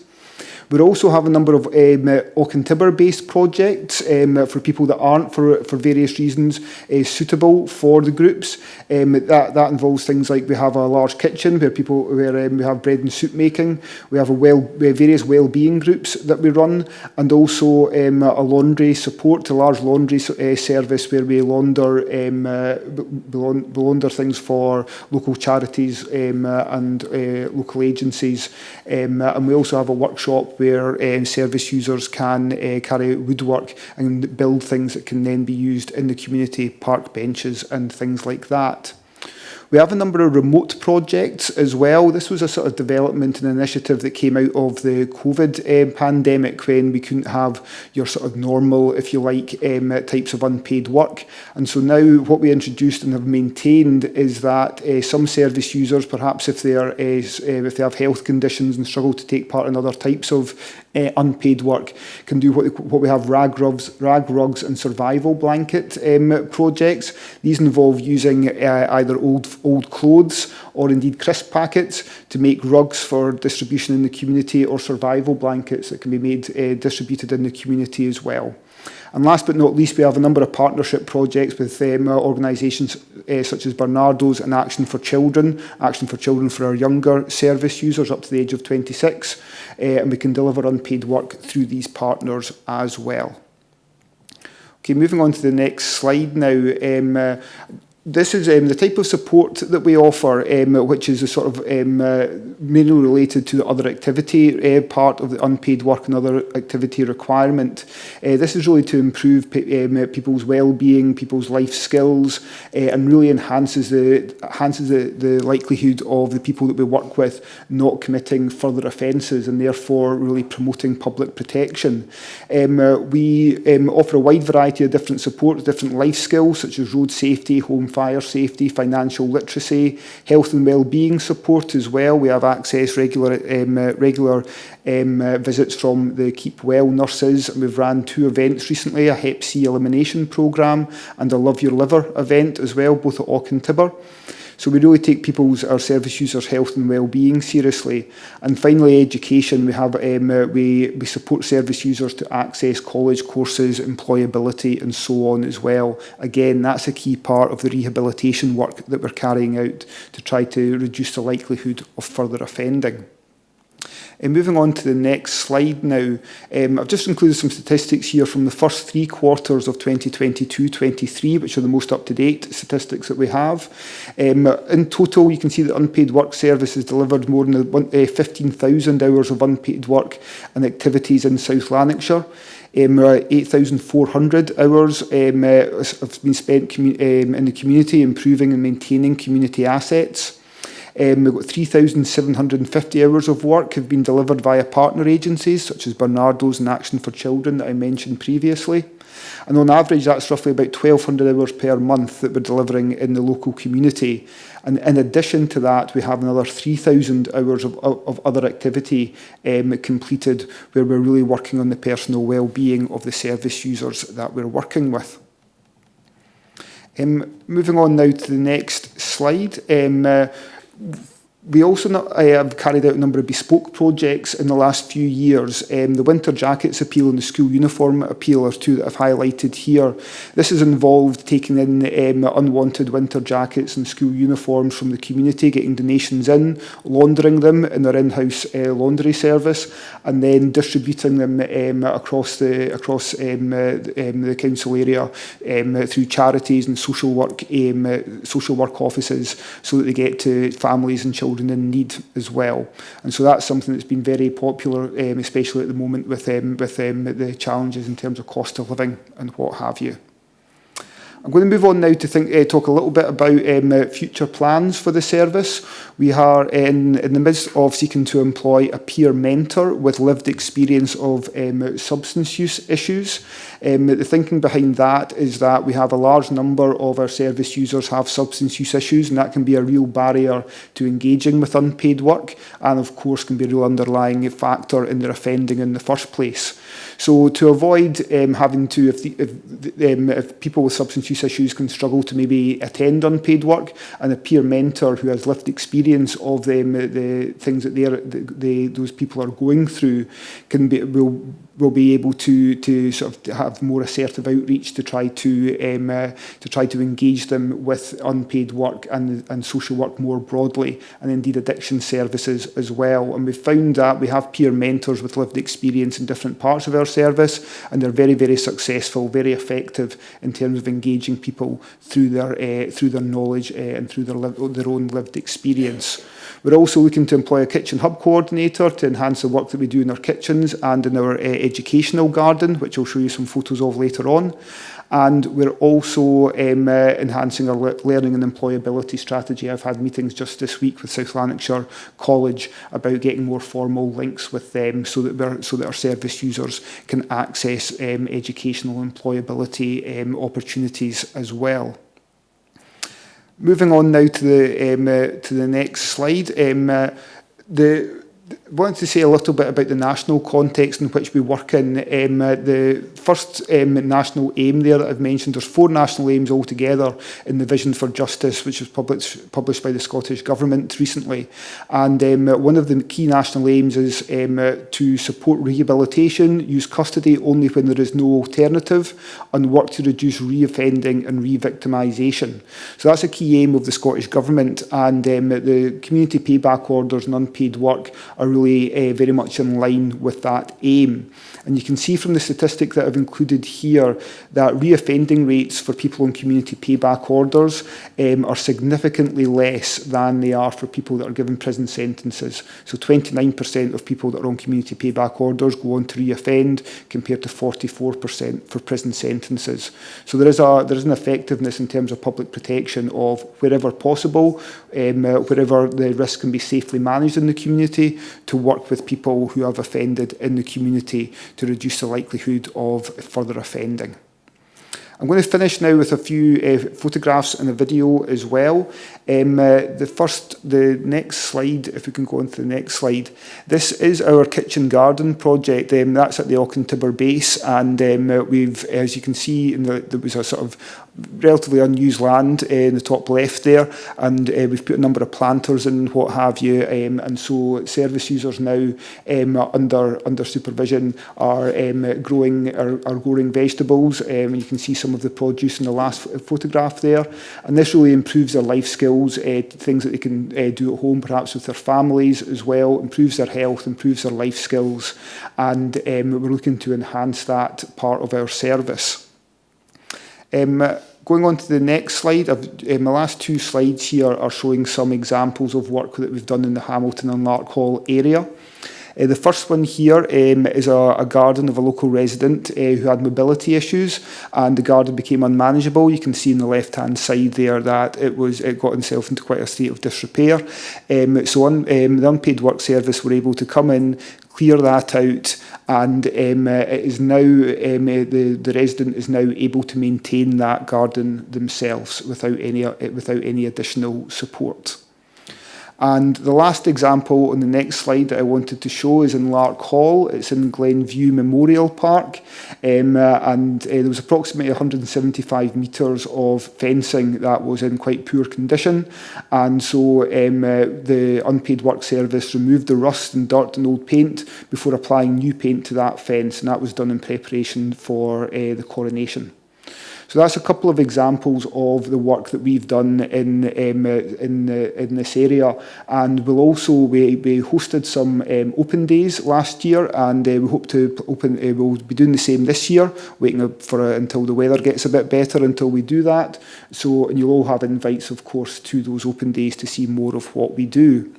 We also have a number of Auchentibber-based projects for people that aren't, for various reasons, suitable for the groups. That involves things like we have a large kitchen where we have bread and soup making. We have various well-being groups that we run, and also a laundry support, a large laundry service where we launder things for local charities and local agencies. And we also have a workshop where service users can carry out woodwork and build things that can then be used in the community, park benches and things like that. We have a number of remote projects as well. This was a sort of development and initiative that came out of the COVID pandemic, when we couldn't have your sort of normal, if you like, types of unpaid work. And so now what we introduced and have maintained is that some service users, perhaps if they have health conditions and struggle to take part in other types of unpaid work, can do what we have rag rugs and survival blanket projects. These involve using either old clothes or indeed crisp packets to make rugs for distribution in the community, or survival blankets that can be made distributed in the community as well. And last but not least, we have a number of partnership projects with organisations such as Barnardo's and Action for Children for our younger service users up to the age of 26, and we can deliver unpaid work through these partners as well. Okay, moving on to the next slide now. This is the type of support that we offer, which is a sort of mainly related to the other activity part of the unpaid work and other activity requirement. This is really to improve people's well-being, people's life skills, and really enhances the likelihood of the people that we work with not committing further offences, and therefore really promoting public protection. We offer a wide variety of different supports, different life skills such as road safety, home fire safety, financial literacy, health and well-being support as well. We have access regular visits from the Keep Well nurses, and we've ran 2 events recently, a Hep C elimination programme and a Love Your Liver event as well, both at Auchentibber. So we really take our service users' health and well-being seriously. And finally, education. We have we support service users to access college courses, employability, and so on as well. Again, that's a key part of the rehabilitation work that we're carrying out to try to reduce the likelihood of further offending. Moving on to the next slide now, I've just included some statistics here from the first 3 quarters of 2022-23, which are the most up-to-date statistics that we have. In total, you can see that unpaid work services delivered more than 15,000 hours of unpaid work and activities in South Lanarkshire. 8,400 hours have been spent in the community, improving and maintaining community assets. We've got 3,750 hours of work have been delivered via partner agencies such as Barnardo's and Action for Children that I mentioned previously. And on average, that's roughly about 1,200 hours per month that we're delivering in the local community. And in addition to that, we have another 3,000 hours of other activity completed, where we're really working on the personal well-being of the service users that we're working with. Moving on now to the next slide. We also have carried out a number of bespoke projects in the last few years. The winter jackets appeal and the school uniform appeal are 2 that I've highlighted here. This has involved taking in unwanted winter jackets and school uniforms from the community, getting donations in, laundering them in their in-house laundry service, and then distributing them across the council area through charities and social work offices, so that they get to families and children in need as well. And so that's something that's been very popular, especially at the moment with the challenges in terms of cost of living and what have you. I'm going to move on now to talk a little bit about future plans for the service. We are in the midst of seeking to employ a peer mentor with lived experience of substance use issues. The thinking behind that is that we have a large number of our service users have substance use issues, and that can be a real barrier to engaging with unpaid work, and of course can be a real underlying factor in their offending in the first place. So to avoid having to, if people with substance use issues can struggle to maybe attend unpaid work, and a peer mentor who has lived experience of the things that those people are going through will be able to sort of have more assertive outreach to try to engage them with unpaid work and social work more broadly, and indeed addiction services as well. And we've found that we have peer mentors with lived experience in different parts of our service, and they're very, very successful, very effective in terms of engaging people through their knowledge and through their own lived experience. We're also looking to employ a kitchen hub coordinator to enhance the work that we do in our kitchens and in our educational garden, which I'll show you some photos of later on. And we're also enhancing our learning and employability strategy. I've had meetings just this week with South Lanarkshire College about getting more formal links with them so that our service users can access educational employability opportunities as well. Moving on now to the next slide. I wanted to say a little bit about the national context in which we work in. The first national aim there that I've mentioned, there's 4 national aims altogether in the Vision for Justice, which was published by the Scottish Government recently. And one of the key national aims is to support rehabilitation, use custody only when there is no alternative, and work to reduce reoffending and re-victimisation. So that's a key aim of the Scottish Government, and the community payback orders and unpaid work are really very much in line with that aim. And you can see from the statistic that I've included here that reoffending rates for people on community payback orders are significantly less than they are for people that are given prison sentences. So 29% of people that are on community payback orders go on to reoffend, compared to 44% for prison sentences. So there is an effectiveness in terms of public protection of wherever possible, wherever the risk can be safely managed in the community, to work with people who have offended in the community to reduce the likelihood of further offending. I'm going to finish now with a few photographs and a video as well. The next slide, if we can go on to the next slide. This is our kitchen garden project. That's at the Auchentibber base, and we've, as you can see, there was a sort of relatively unused land in the top left there, and we've put a number of planters in, what have you, and so service users now under supervision are growing vegetables, and you can see some of the produce in the last photograph there, and this really improves their life skills, things that they can do at home, perhaps with their families as well, improves their health, improves their life skills, and we're looking to enhance that part of our service. Going on to the next slide, my last 2 slides here are showing some examples of work that we've done in the Hamilton and Larkhall area. The first one here is a garden of a local resident who had mobility issues, and the garden became unmanageable. You can see on the left-hand side there that it got itself into quite a state of disrepair. The unpaid work service were able to come in, clear that out, and it is now the resident is now able to maintain that garden themselves without any additional support. And the last example on the next slide that I wanted to show is in Larkhall. It's in Glenview Memorial Park, and there was approximately 175 metres of fencing that was in quite poor condition, and so the unpaid work service removed the rust and dirt and old paint before applying new paint to that fence, and that was done in preparation for the coronation. So that's a couple of examples of the work that we've done in this area, and we hosted some open days last year, and we hope to we'll be doing the same this year, waiting until the weather gets a bit better until we do that. And you'll all have invites, of course, to those open days to see more of what we do.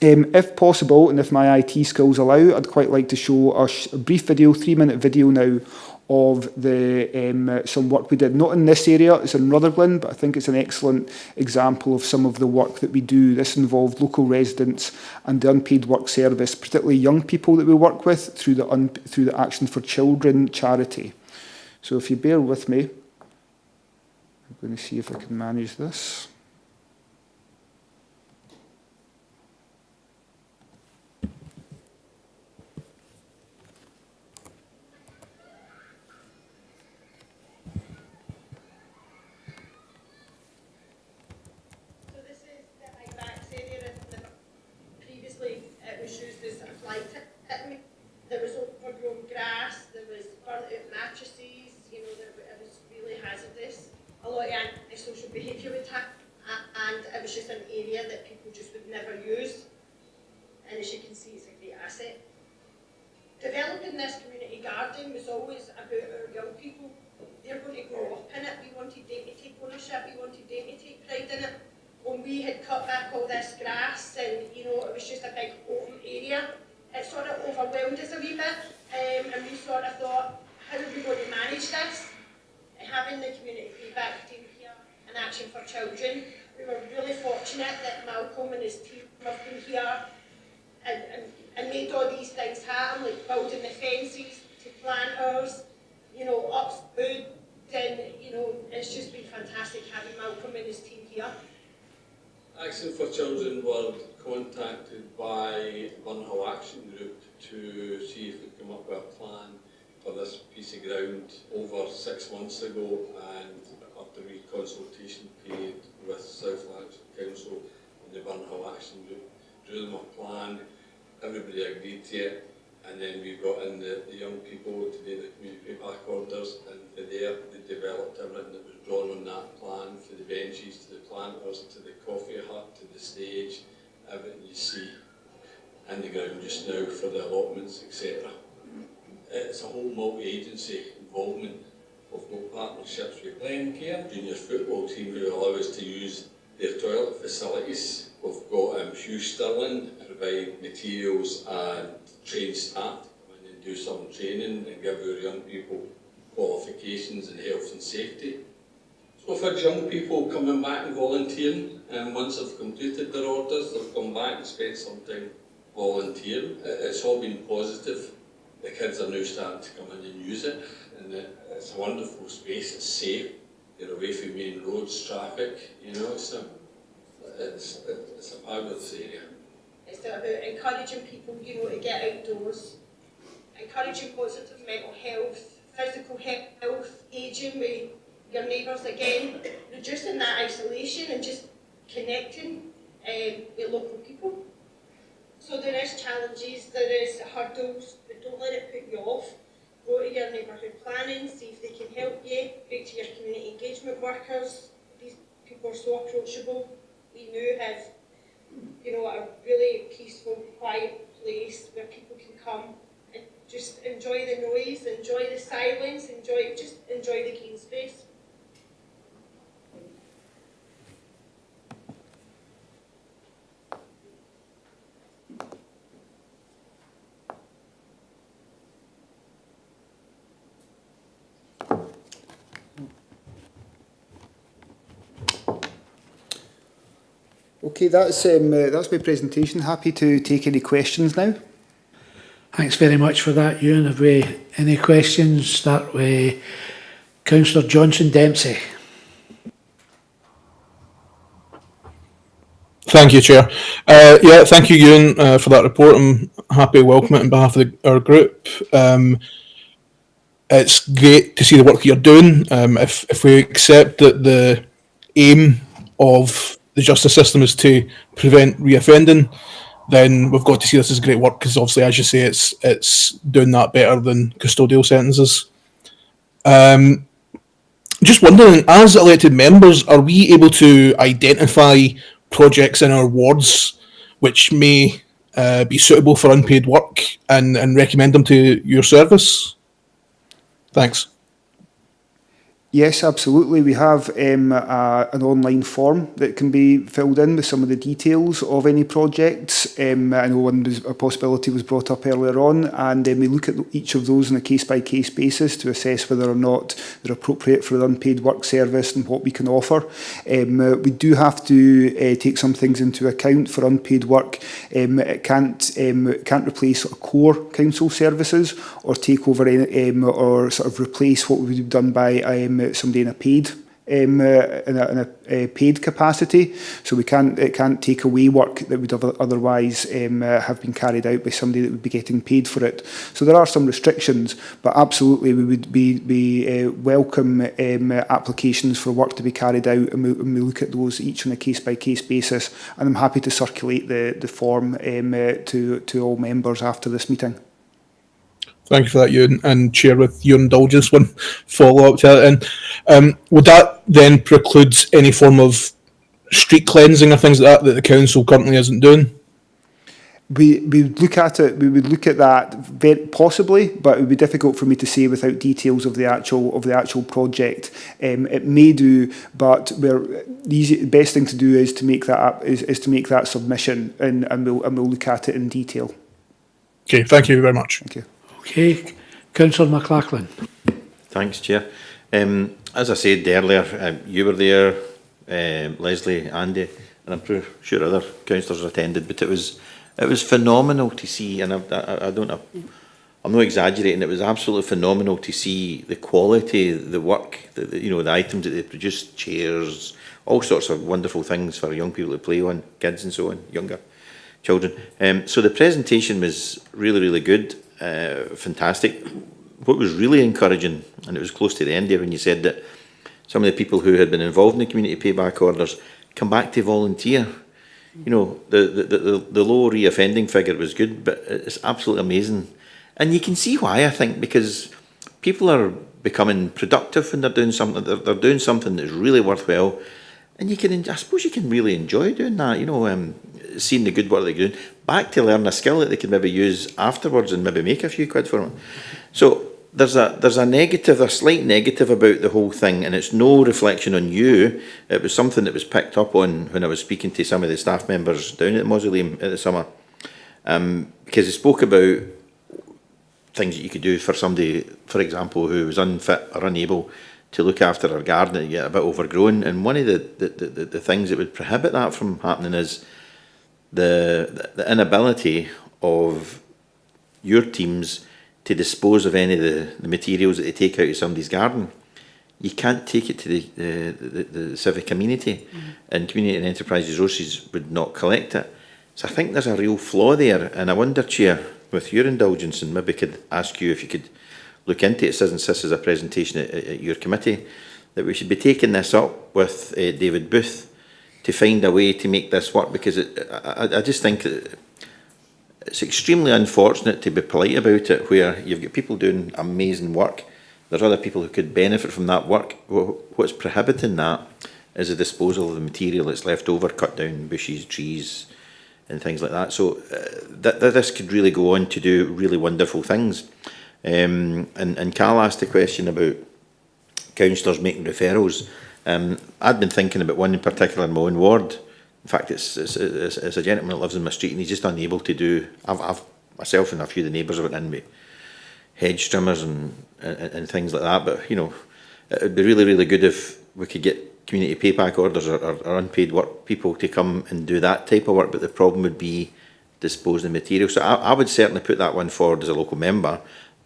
If possible, and if my IT skills allow, I'd quite like to show a brief video, 3-minute video now, of some work we did, not in this area, it's in Rutherglen, but I think it's an excellent example of some of the work that we do. This involved local residents and the unpaid work service, particularly young people that we work with through the Action for Children charity. So if you bear with me, I'm going to see if I can manage this. Previously, it was used as a fly tip. There was overgrown grass, there was burnt out mattresses, you know, it was really hazardous. A lot of antisocial behaviour would happen, and it was just an area that people just would never use. And as you can see, it's a great asset. Developing this community garden was always about our young people. They're going to grow up in it. We wanted them to take ownership, we wanted them to take pride in it. When we had cut back all this grass and, you know, it was just a big open area, it sort of overwhelmed us a wee bit, and we sort of thought, how are we going to manage this? Having the community feedback team here and Action for Children, we were really fortunate that Malcolm and his team have been here and made all these things happen, like building the fences to planters, you know, up food, and, you know, it's just been fantastic having Malcolm and his team here. Action for Children were contacted by Burnhill Action Group to see if we could come up with a plan for this piece of ground over 6 months ago, and after a consultation period with South Lanarkshire Council and the Burnhill Action Group, drew them a plan, everybody agreed to it, and then we got in the young people to do the community payback orders, and for there they developed everything that was drawn on that plan, from the benches to the planters to the coffee hut to the stage, everything you see in the ground just now for the allotments, etc. It's a whole multi-agency involvement. We've got partnerships with Glencare, junior football team, who allow us to use their toilet facilities. We've got Hugh Stirling provide materials and train staff to come in and do some training and give our young people qualifications in health and safety. So we've had young people coming back and volunteering, and once they've completed their orders, they've come back and spent some time volunteering. It's all been positive. The kids are now starting to come in and use it, and it's a wonderful space. It's safe. You're away from main roads, traffic. You know, it's a fabulous area. It's about encouraging people, you know, to get outdoors, encouraging positive mental health, physical health, ageing with your neighbours again, reducing that isolation and just connecting with local people. So there is challenges, there is hurdles, but don't let it put you off. Go to your neighbourhood planning, see if they can help you, speak to your community engagement workers. These people are so approachable. We now have, you know, a really peaceful, quiet place where people can come and just enjoy the noise, enjoy the silence, enjoy the green space. Okay, that's my presentation. Happy to take any questions now. Thanks very much for that, Ewan. Have we any questions? Start with Councillor Johnson Dempsey. Thank you, Chair. Thank you, Ewan, for that report. I'm happy to welcome it on behalf of our group. It's great to see the work you're doing. If we accept that the aim of the justice system is to prevent reoffending, then we've got to see this as great work, because obviously, as you say, it's doing that better than custodial sentences. Just wondering, as elected members, are we able to identify projects in our wards which may be suitable for unpaid work and recommend them to your service? Thanks. Yes, absolutely. We have an online form that can be filled in with some of the details of any projects. I know a possibility was brought up earlier on, and we look at each of those on a case-by-case basis to assess whether or not they're appropriate for the unpaid work service and what we can offer. We do have to take some things into account for unpaid work. It can't replace sort of core council services or take over or sort of replace what we've done by somebody in a paid paid capacity. So it can't take away work that would have otherwise have been carried out by somebody that would be getting paid for it. So there are some restrictions, but absolutely we would be welcome applications for work to be carried out, and we look at those each on a case-by-case basis, and I'm happy to circulate the form to all members after this meeting. Thank you for that, Ewan. And Chair, with your indulgence, one follow-up to that. And would that then preclude any form of street cleansing or things like that the council currently isn't doing? We would look at it. We would look at that very possibly, but it would be difficult for me to say without details of the actual project. It may do, but the best thing to do is to make that up, is to make that submission, and we'll look at it in detail. Okay, thank you very much. Thank you. Okay, Councillor McLachlan. Thanks, Chair. As I said earlier, you were there, Leslie, Andy, and I'm sure other councillors attended, but it was phenomenal to see, and I'm not exaggerating, it was absolutely phenomenal to see the quality, the work, the items that they produced, chairs, all sorts of wonderful things for young people to play on, kids and so on, younger children. So the presentation was really, really good. Fantastic. What was really encouraging, and it was close to the end there when you said that some of the people who had been involved in the community payback orders come back to volunteer. You know, the low reoffending figure was good, but it's absolutely amazing. And you can see why, I think, because people are becoming productive when they're doing something. They're doing something that's really worthwhile, and I suppose you can really enjoy doing that. You know, seeing the good work they're doing, back to learn a skill that they can maybe use afterwards and maybe make a few quid for them. So there's a negative, a slight negative about the whole thing, and it's no reflection on you. It was something that was picked up on when I was speaking to some of the staff members down at the mausoleum at the summer, because they spoke about things that you could do for somebody, for example, who was unfit or unable to look after their garden and get a bit overgrown. And one of the things that would prohibit that from happening is the inability of your teams to dispose of any of the materials that they take out of somebody's garden. You can't take it to the civic community, and Community and Enterprise Resources would not collect it. So I think there's a real flaw there, and I wonder, Chair, with your indulgence, and maybe could ask you if you could look into it, since this is a presentation at your committee, that we should be taking this up with David Booth to find a way to make this work, because I just think that it's extremely unfortunate, to be polite about it, where you've got people doing amazing work. There's other people who could benefit from that work. What's prohibiting that is the disposal of the material that's left over, cut down bushes, trees, and things like that. So this could really go on to do really wonderful things. And Cal asked a question about councillors making referrals. I'd been thinking about one in particular in my own ward. In fact, it's a gentleman that lives in my street, and he's just unable to do. I've myself and a few of the neighbours have went in with hedge trimmers and things like that. But you know, it would be really, really good if we could get community payback orders or unpaid work people to come and do that type of work. But the problem would be disposing of material. So I would certainly put that one forward as a local member,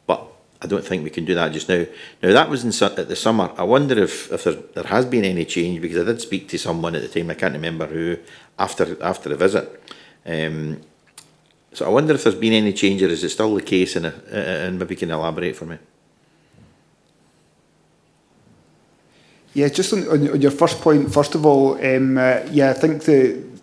but I don't think we can do that just now. Now, that was at the summer. I wonder if there has been any change, because I did speak to someone at the time, I can't remember who, after the visit. So I wonder if there's been any change, or is it still the case, and maybe you can elaborate for me. Yeah, just on your first point, first of all, I think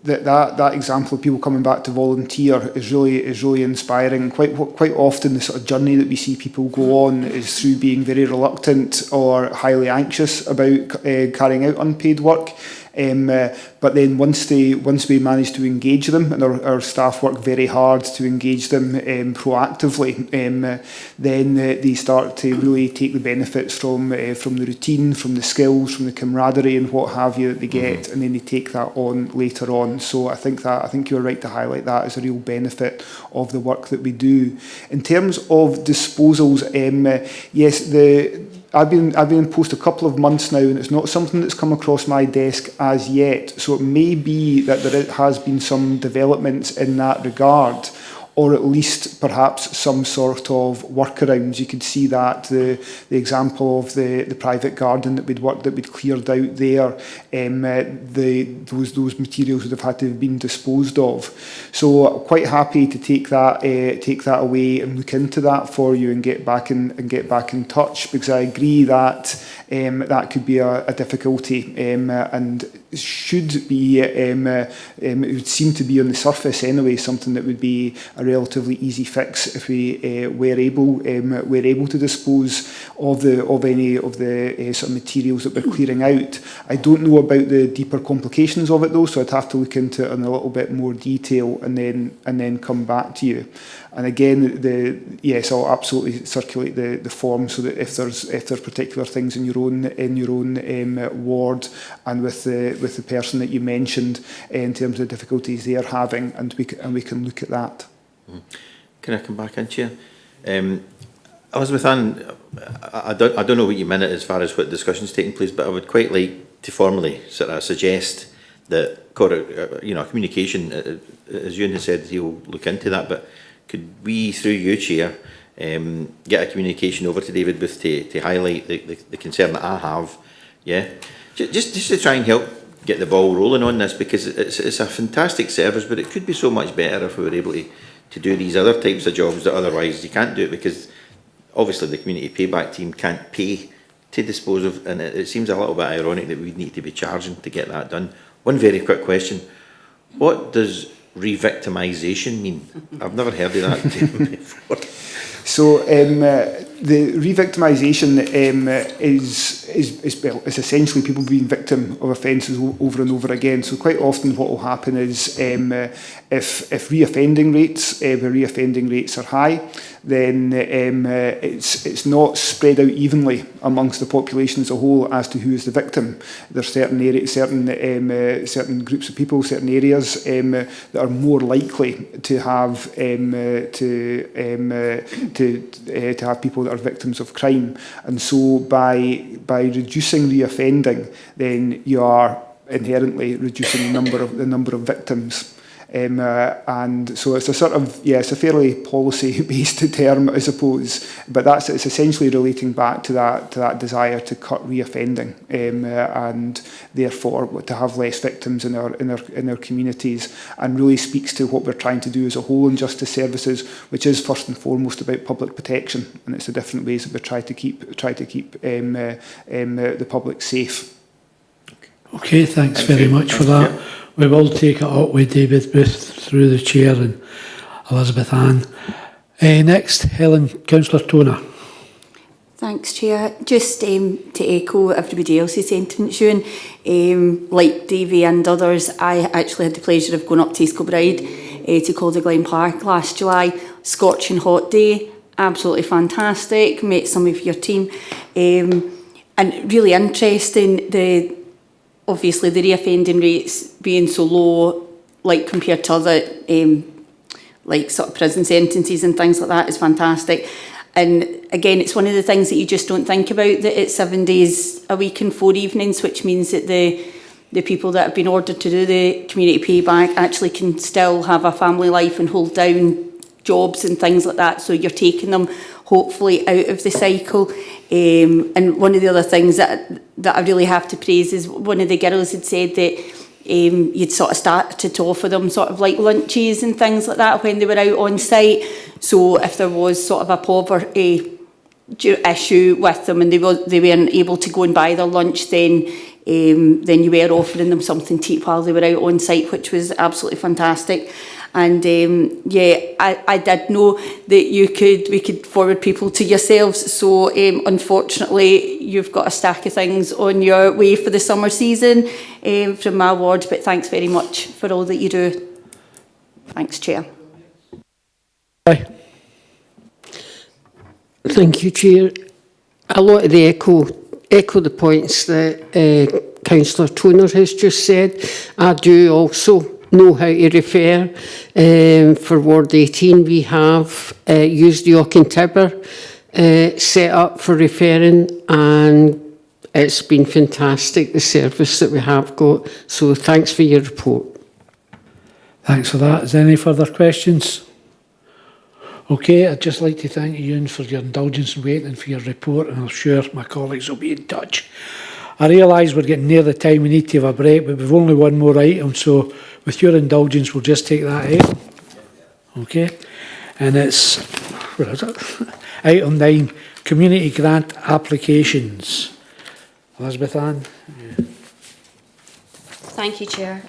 that example of people coming back to volunteer is really inspiring. Quite often the sort of journey that we see people go on is through being very reluctant or highly anxious about carrying out unpaid work. But then once we manage to engage them, and our staff work very hard to engage them proactively, then they start to really take the benefits from the routine, from the skills, from the camaraderie and what have you that they get, and then they take that on later on. So I think you're right to highlight that as a real benefit of the work that we do. In terms of disposals, yes, I've been in post a couple of months now, and it's not something that's come across my desk as yet. So it may be that there has been some developments in that regard, or at least perhaps some sort of workarounds. You could see that the example of the private garden that we'd cleared out there, those materials would have had to have been disposed of. So quite happy to take that away and look into that for you and get back in touch, because I agree that that could be a difficulty, and should be it would seem to be on the surface anyway something that would be a relatively easy fix if we were able to dispose of any of the sort of materials that we're clearing out. I don't know about the deeper complications of it though, so I'd have to look into it in a little bit more detail and then come back to you. And again, yes, I'll absolutely circulate the form so that if there's particular things in your own ward and with the person that you mentioned in terms of the difficulties they are having, and we can look at that. Can I come back in, Chair? Elizabeth Ann, I don't know what you meant as far as what discussion's taking place, but I would quite like to formally sort of suggest that communication, as Ewan has said, he'll look into that, but could we, through you, Chair, get a communication over to David Booth to highlight the concern that I have, yeah? Just to try and help get the ball rolling on this, because it's a fantastic service, but it could be so much better if we were able to do these other types of jobs that otherwise you can't do it, because obviously the community payback team can't pay to dispose of, and it seems a little bit ironic that we'd need to be charging to get that done. One very quick question: what does re-victimisation mean? I've never heard of that term before. So the re-victimisation is essentially people being victim of offences over and over again. So quite often what will happen is if re-offending rates, where re-offending rates are high, then it's not spread out evenly amongst the population as a whole as to who is the victim. There's certain groups of people, certain areas that are more likely to have to have people that are victims of crime, and so by reducing reoffending, then you are inherently reducing the number of victims. And so it's a sort of, it's a fairly policy-based term, I suppose, but it's essentially relating back to that desire to cut reoffending, and therefore to have less victims in our communities, and really speaks to what we're trying to do as a whole in justice services, which is first and foremost about public protection, and it's the different ways that we try to keep the public safe. Okay, thanks very much for that. Yeah. We will take it up with David Booth through the chair and Elizabeth Ann. Next, Councillor Toner. Thanks, Chair. Just to echo everybody else's sentiments, Ewan, like Davy and others, I actually had the pleasure of going up to East Kilbride to Calder Glen Park last July. Scorching hot day, absolutely fantastic. Met some of your team, and really interesting. Obviously, the reoffending rates being so low, like compared to other, like sort of prison sentences and things like that, is fantastic. And again, it's one of the things that you just don't think about, that it's 7 days a week and 4 evenings, which means that the people that have been ordered to do the community payback actually can still have a family life and hold down jobs and things like that. So you're taking them hopefully out of the cycle. And one of the other things that I really have to praise is one of the girls had said that you'd sort of started to offer them sort of like lunches and things like that when they were out on site. So if there was sort of a poverty issue with them and they weren't able to go and buy their lunch, then you were offering them something to eat while they were out on site, which was absolutely fantastic. And I did know that we could forward people to yourselves. So unfortunately, you've got a stack of things on your way for the summer season from my ward, but thanks very much for all that you do. Thanks, Chair. Thank you, Chair. A lot of the echo the points that Councillor Toner has just said. I do also know how to refer. For Ward 18, we have used the Auckland set up for referring, and it's been fantastic, the service that we have got. So thanks for your report. Thanks for that. Is there any further questions? Okay, I'd just like to thank you, Ewan, for your indulgence in waiting for your report, and I'm sure my colleagues will be in touch. I realise we're getting near the time we need to have a break, but we've only one more item, so with your indulgence, we'll just take that item. Okay, and it's, where is it? Item 9, community grant applications. Elizabeth Ann? Yeah. Thank you, Chair.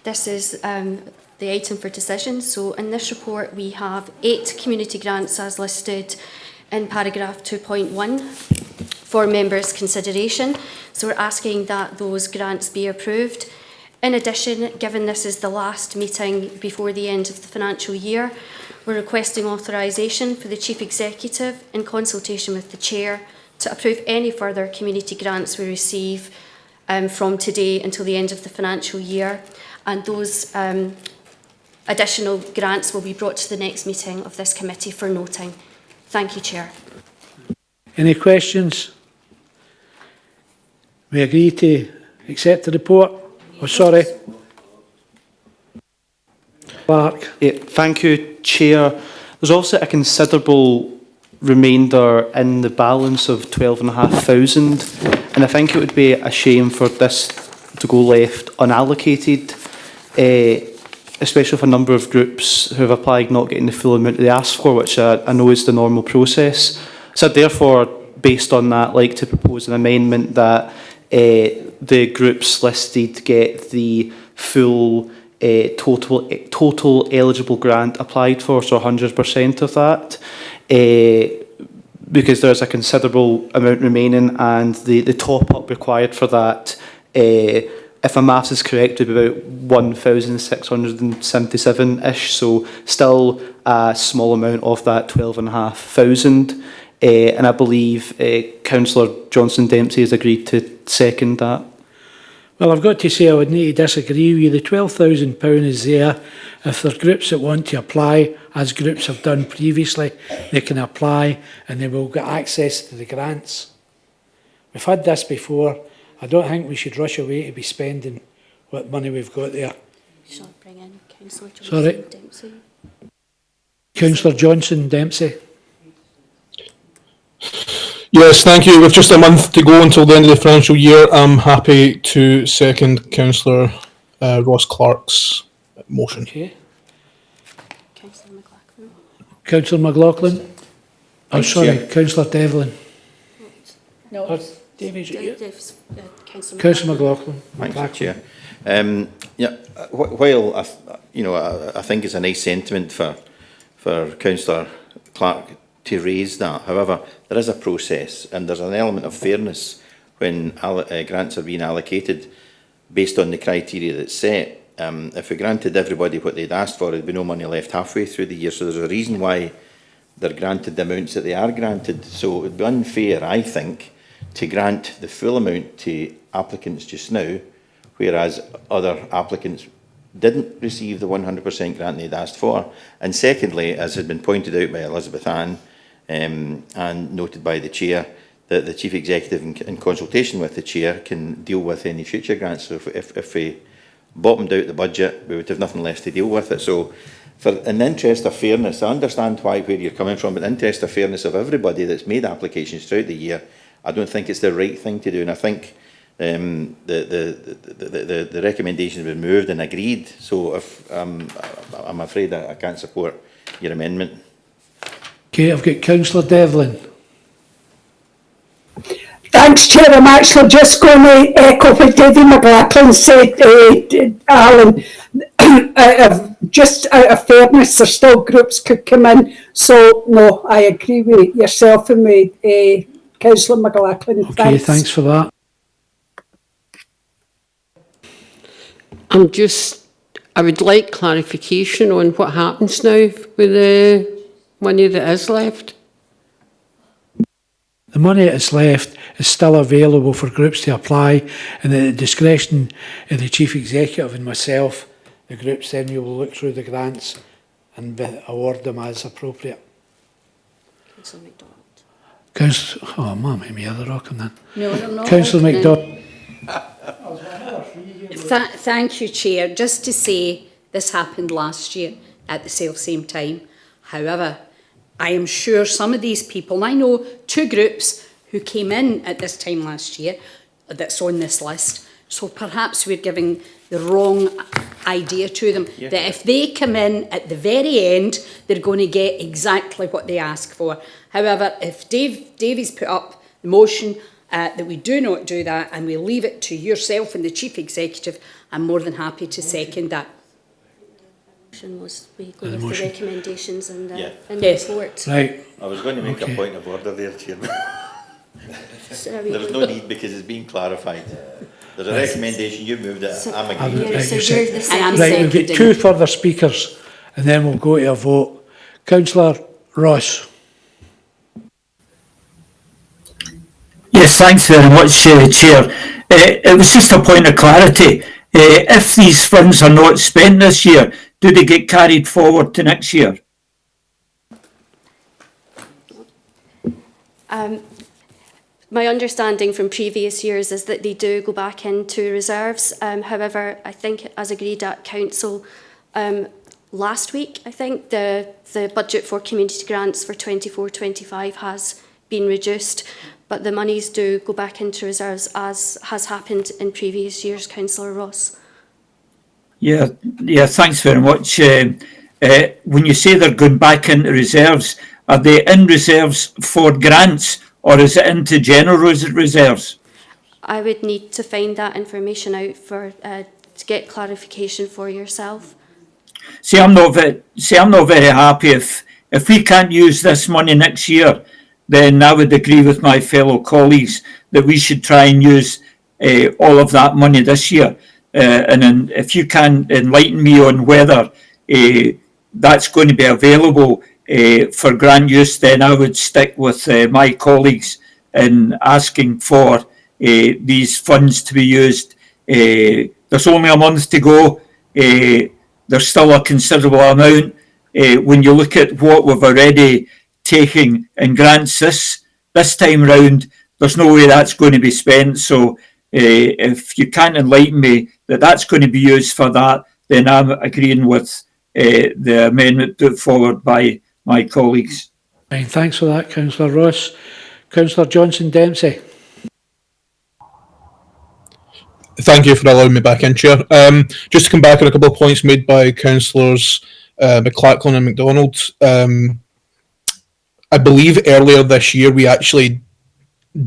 This is the item for decision. So in this report, we have 8 community grants as listed in paragraph 2.1 for members' consideration. So we're asking that those grants be approved. In addition, given this is the last meeting before the end of the financial year, we're requesting authorisation for the Chief Executive, in consultation with the Chair, to approve any further community grants we receive from today until the end of the financial year. And those additional grants will be brought to the next meeting of this committee for noting. Thank you, Chair. Any questions? We agree to accept the report? Oh, sorry. Clark. Thank you, Chair. There's also a considerable remainder in the balance of 12,500, and I think it would be a shame for this to go left unallocated, especially for a number of groups who have applied not getting the full amount they asked for, which I know is the normal process. So therefore, based on that, I'd like to propose an amendment that the groups listed get the full total eligible grant applied for, so 100% of that, because there's a considerable amount remaining, and the top up required for that, if my maths is correct, would be about 1,677-ish, so still a small amount of that 12,500. And I believe Councillor Johnson Dempsey has agreed to second that. Well, I've got to say I would need to disagree with you. The £12,000 is there. If there are groups that want to apply, as groups have done previously, they can apply and they will get access to the grants. We've had this before. I don't think we should rush away to be spending what money we've got there. Shall I bring in Councillor Johnson Sorry. Dempsey? Councillor Johnson Dempsey. Yes, thank you. With just a month to go until the end of the financial year, I'm happy to second Councillor Ross Clark's motion. Okay. Councillor McLaughlin. Councillor McLaughlin. Oh, Thanks, sorry, Chair. Councillor Devlin. No, Councillor McLaughlin. Thank you, Chair. Yeah, while I think it's a nice sentiment for Councillor Clark to raise that. However, there is a process and there's an element of fairness when grants are being allocated based on the criteria that's set. If we granted everybody what they'd asked for, there'd be no money left halfway through the year. So there's a reason why they're granted the amounts that they are granted. So it would be unfair, I think, to grant the full amount to applicants just now, whereas other applicants didn't receive the 100% grant they'd asked for. And secondly, as had been pointed out by Elizabeth Ann and noted by the Chair, that the Chief Executive, in consultation with the Chair, can deal with any future grants. So if we bottomed out the budget, we would have nothing left to deal with it. So in the interest of fairness, I understand where you're coming from, but in the interest of fairness of everybody that's made applications throughout the year, I don't think it's the right thing to do. And I think the recommendation has been moved and agreed. So if I'm afraid I can't support your amendment. Okay, I've got Councillor Devlin. Thanks, Chair. I'm actually just going to echo what David McLaughlin said, Alan. Just out of fairness, there still groups could come in. So, no, I agree with yourself and with Councillor McLaughlin. Okay, thanks for that. I would like clarification on what happens now with the money that is left. The money that is left is still available for groups to apply, and at the discretion of the Chief Executive and myself, the groups then we will look through the grants and award them as appropriate. Councillor MacDonald. Oh, man, made me other rocking then. No. Councillor MacDonald. Thank you, Chair. Just to say, this happened last year at the same time. However, I am sure some of these people, and I know 2 groups who came in at this time last year that's on this list, so perhaps we're giving the wrong idea to them, that if they come in at the very end, they're going to get exactly what they ask for. However, if Davies put up the motion that we do not do that and we leave it to yourself and the Chief Executive, I'm more than happy to second that. Was we go with the recommendations and the report. Right. I was going to make a point of order there, Chairman. There's no need because it's been clarified. There's a recommendation, you moved it, I'm agreeing. Right, we've got 2 further speakers and then we'll go to a vote. Councillor Ross. Yes, thanks very much, Chair. It was just a point of clarity. If these funds are not spent this year, do they get carried forward to next year? My understanding from previous years is that they do go back into reserves. However, I think as agreed at Council last week, I think the budget for community grants for 24-25 has been reduced, but the monies do go back into reserves as has happened in previous years, Councillor Ross. Yeah, thanks very much. When you say they're going back into reserves, are they in reserves for grants or is it into general reserves? I would need to find that information out for to get clarification for yourself. See, I'm not very happy if we can't use this money next year. Then I would agree with my fellow colleagues that we should try and use all of that money this year. And then if you can enlighten me on whether that's going to be available for grant use, then I would stick with my colleagues in asking for these funds to be used. There's only a month to go. There's still a considerable amount. When you look at what we've already taken in grants this time round, there's no way that's going to be spent. So if you can't enlighten me that that's going to be used for that, then I'm agreeing with the amendment put forward by my colleagues. Right, thanks for that, Councillor Ross. Councillor Johnson Dempsey. Thank you for allowing me back in, Chair. Just to come back on a couple of points made by Councillors McLaughlin and MacDonald. I believe earlier this year we actually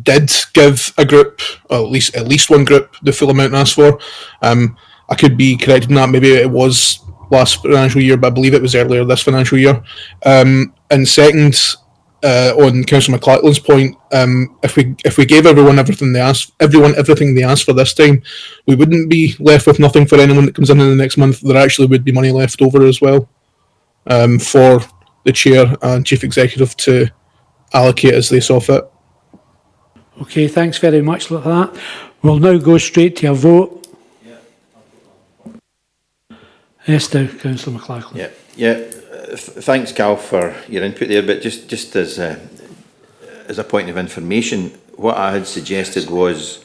did give a group, or at least one group, the full amount asked for. I could be corrected in that. Maybe it was last financial year, but I believe it was earlier this financial year. And second, on Councillor McLaughlin's point, if we gave everyone everything they asked for this time, we wouldn't be left with nothing for anyone that comes in the next month. There actually would be money left over as well for the Chair and Chief Executive to allocate as they saw fit. Okay, thanks very much for that. We'll now go straight to a vote. Yes, now, Councillor McLaughlin. Thanks, Cal, for your input there. But just as a point of information, what I had suggested was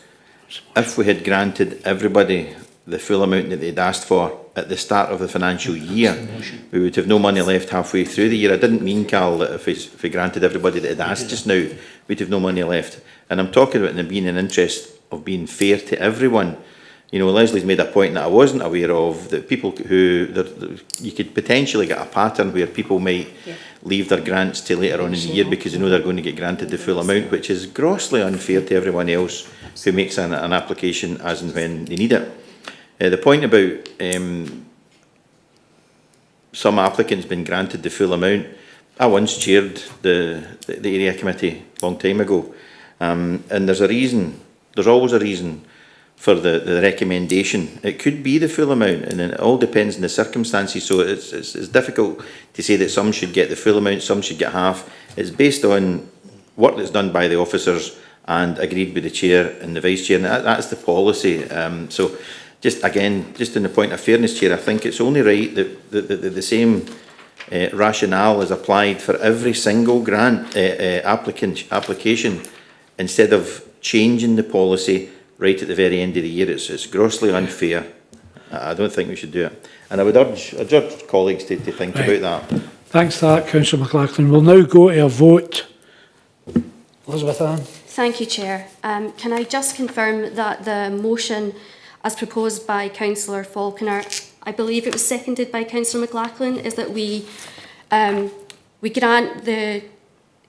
if we had granted everybody the full amount that they'd asked for at the start of the financial year, we would have no money left halfway through the year. I didn't mean, Cal, that if we granted everybody that had asked just now, we'd have no money left. And I'm talking about there being an interest of being fair to everyone. You know, Leslie's made a point that I wasn't aware of, that people you could potentially get a pattern where people might leave their grants till later on in the year because they know they're going to get granted the full amount, which is grossly unfair to everyone else who makes an application as and when they need it. The point about some applicants being granted the full amount, I once chaired the area committee a long time ago, And there's a reason, there's always a reason for the recommendation. It could be the full amount, and then it all depends on the circumstances. So it's difficult to say that some should get the full amount, some should get half. It's based on work that's done by the officers and agreed with the chair and the vice chair, and that's the policy. So just again, just in the point of fairness, Chair, I think it's only right that the same rationale is applied for every single grant application, instead of changing the policy right at the very end of the year. It's grossly unfair. I don't think we should do it. And I would urge colleagues to think about that. Thanks for that, Councillor McLachlan. We'll now go to a vote. Elizabeth Ann. Thank you, Chair. Can I just confirm that the motion as proposed by Councillor Falconer, I believe it was seconded by Councillor McLachlan, is that we grant the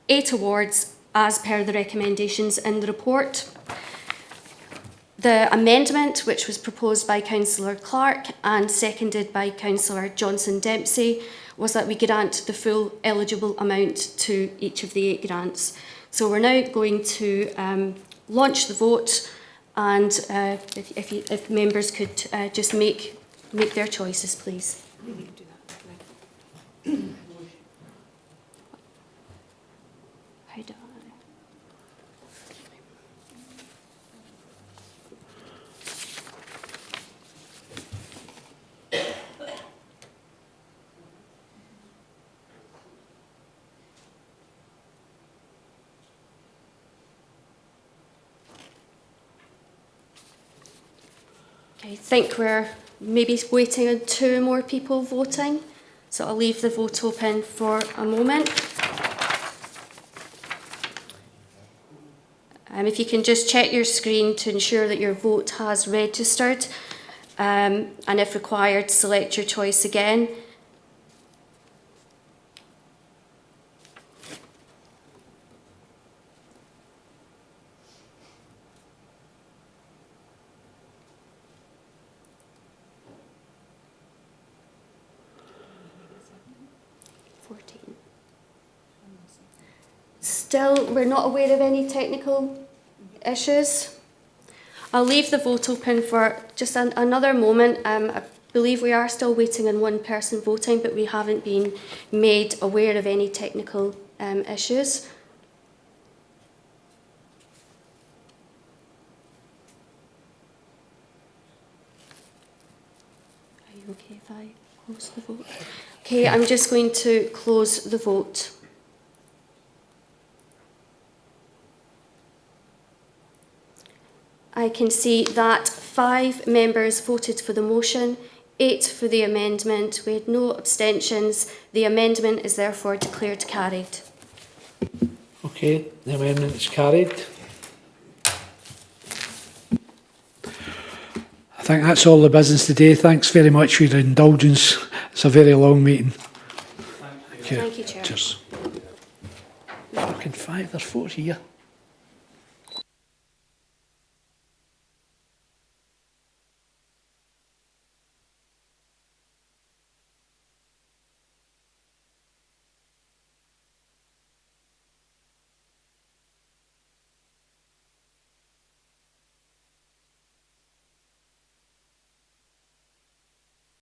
8 awards as per the recommendations in the report. The amendment, which was proposed by Councillor Clark and seconded by Councillor Johnson Dempsey, was that we grant the full eligible amount to each of the 8 grants. So we're now going to launch the vote, and if members could just make their choices, please. How do I think we're maybe waiting on 2 more people voting, so I'll leave the vote open for a moment. If you can just check your screen to ensure that your vote has registered, and if required, select your choice again. Still, we're not aware of any technical issues. I'll leave the vote open for just another moment. I believe we are still waiting on 1 person voting, but we haven't been made aware of any technical issues. Are you okay if I close the vote? Okay, I'm just going to close the vote. I can see that 5 members voted for the motion, 8 for the amendment. We had no abstentions. The amendment is therefore declared carried. Okay, the amendment is carried. I think that's all the business today. Thanks very much for your indulgence. It's a very long meeting. Thank you. Thank you, Chair. Cheers. Fucking 5, there's 4 here.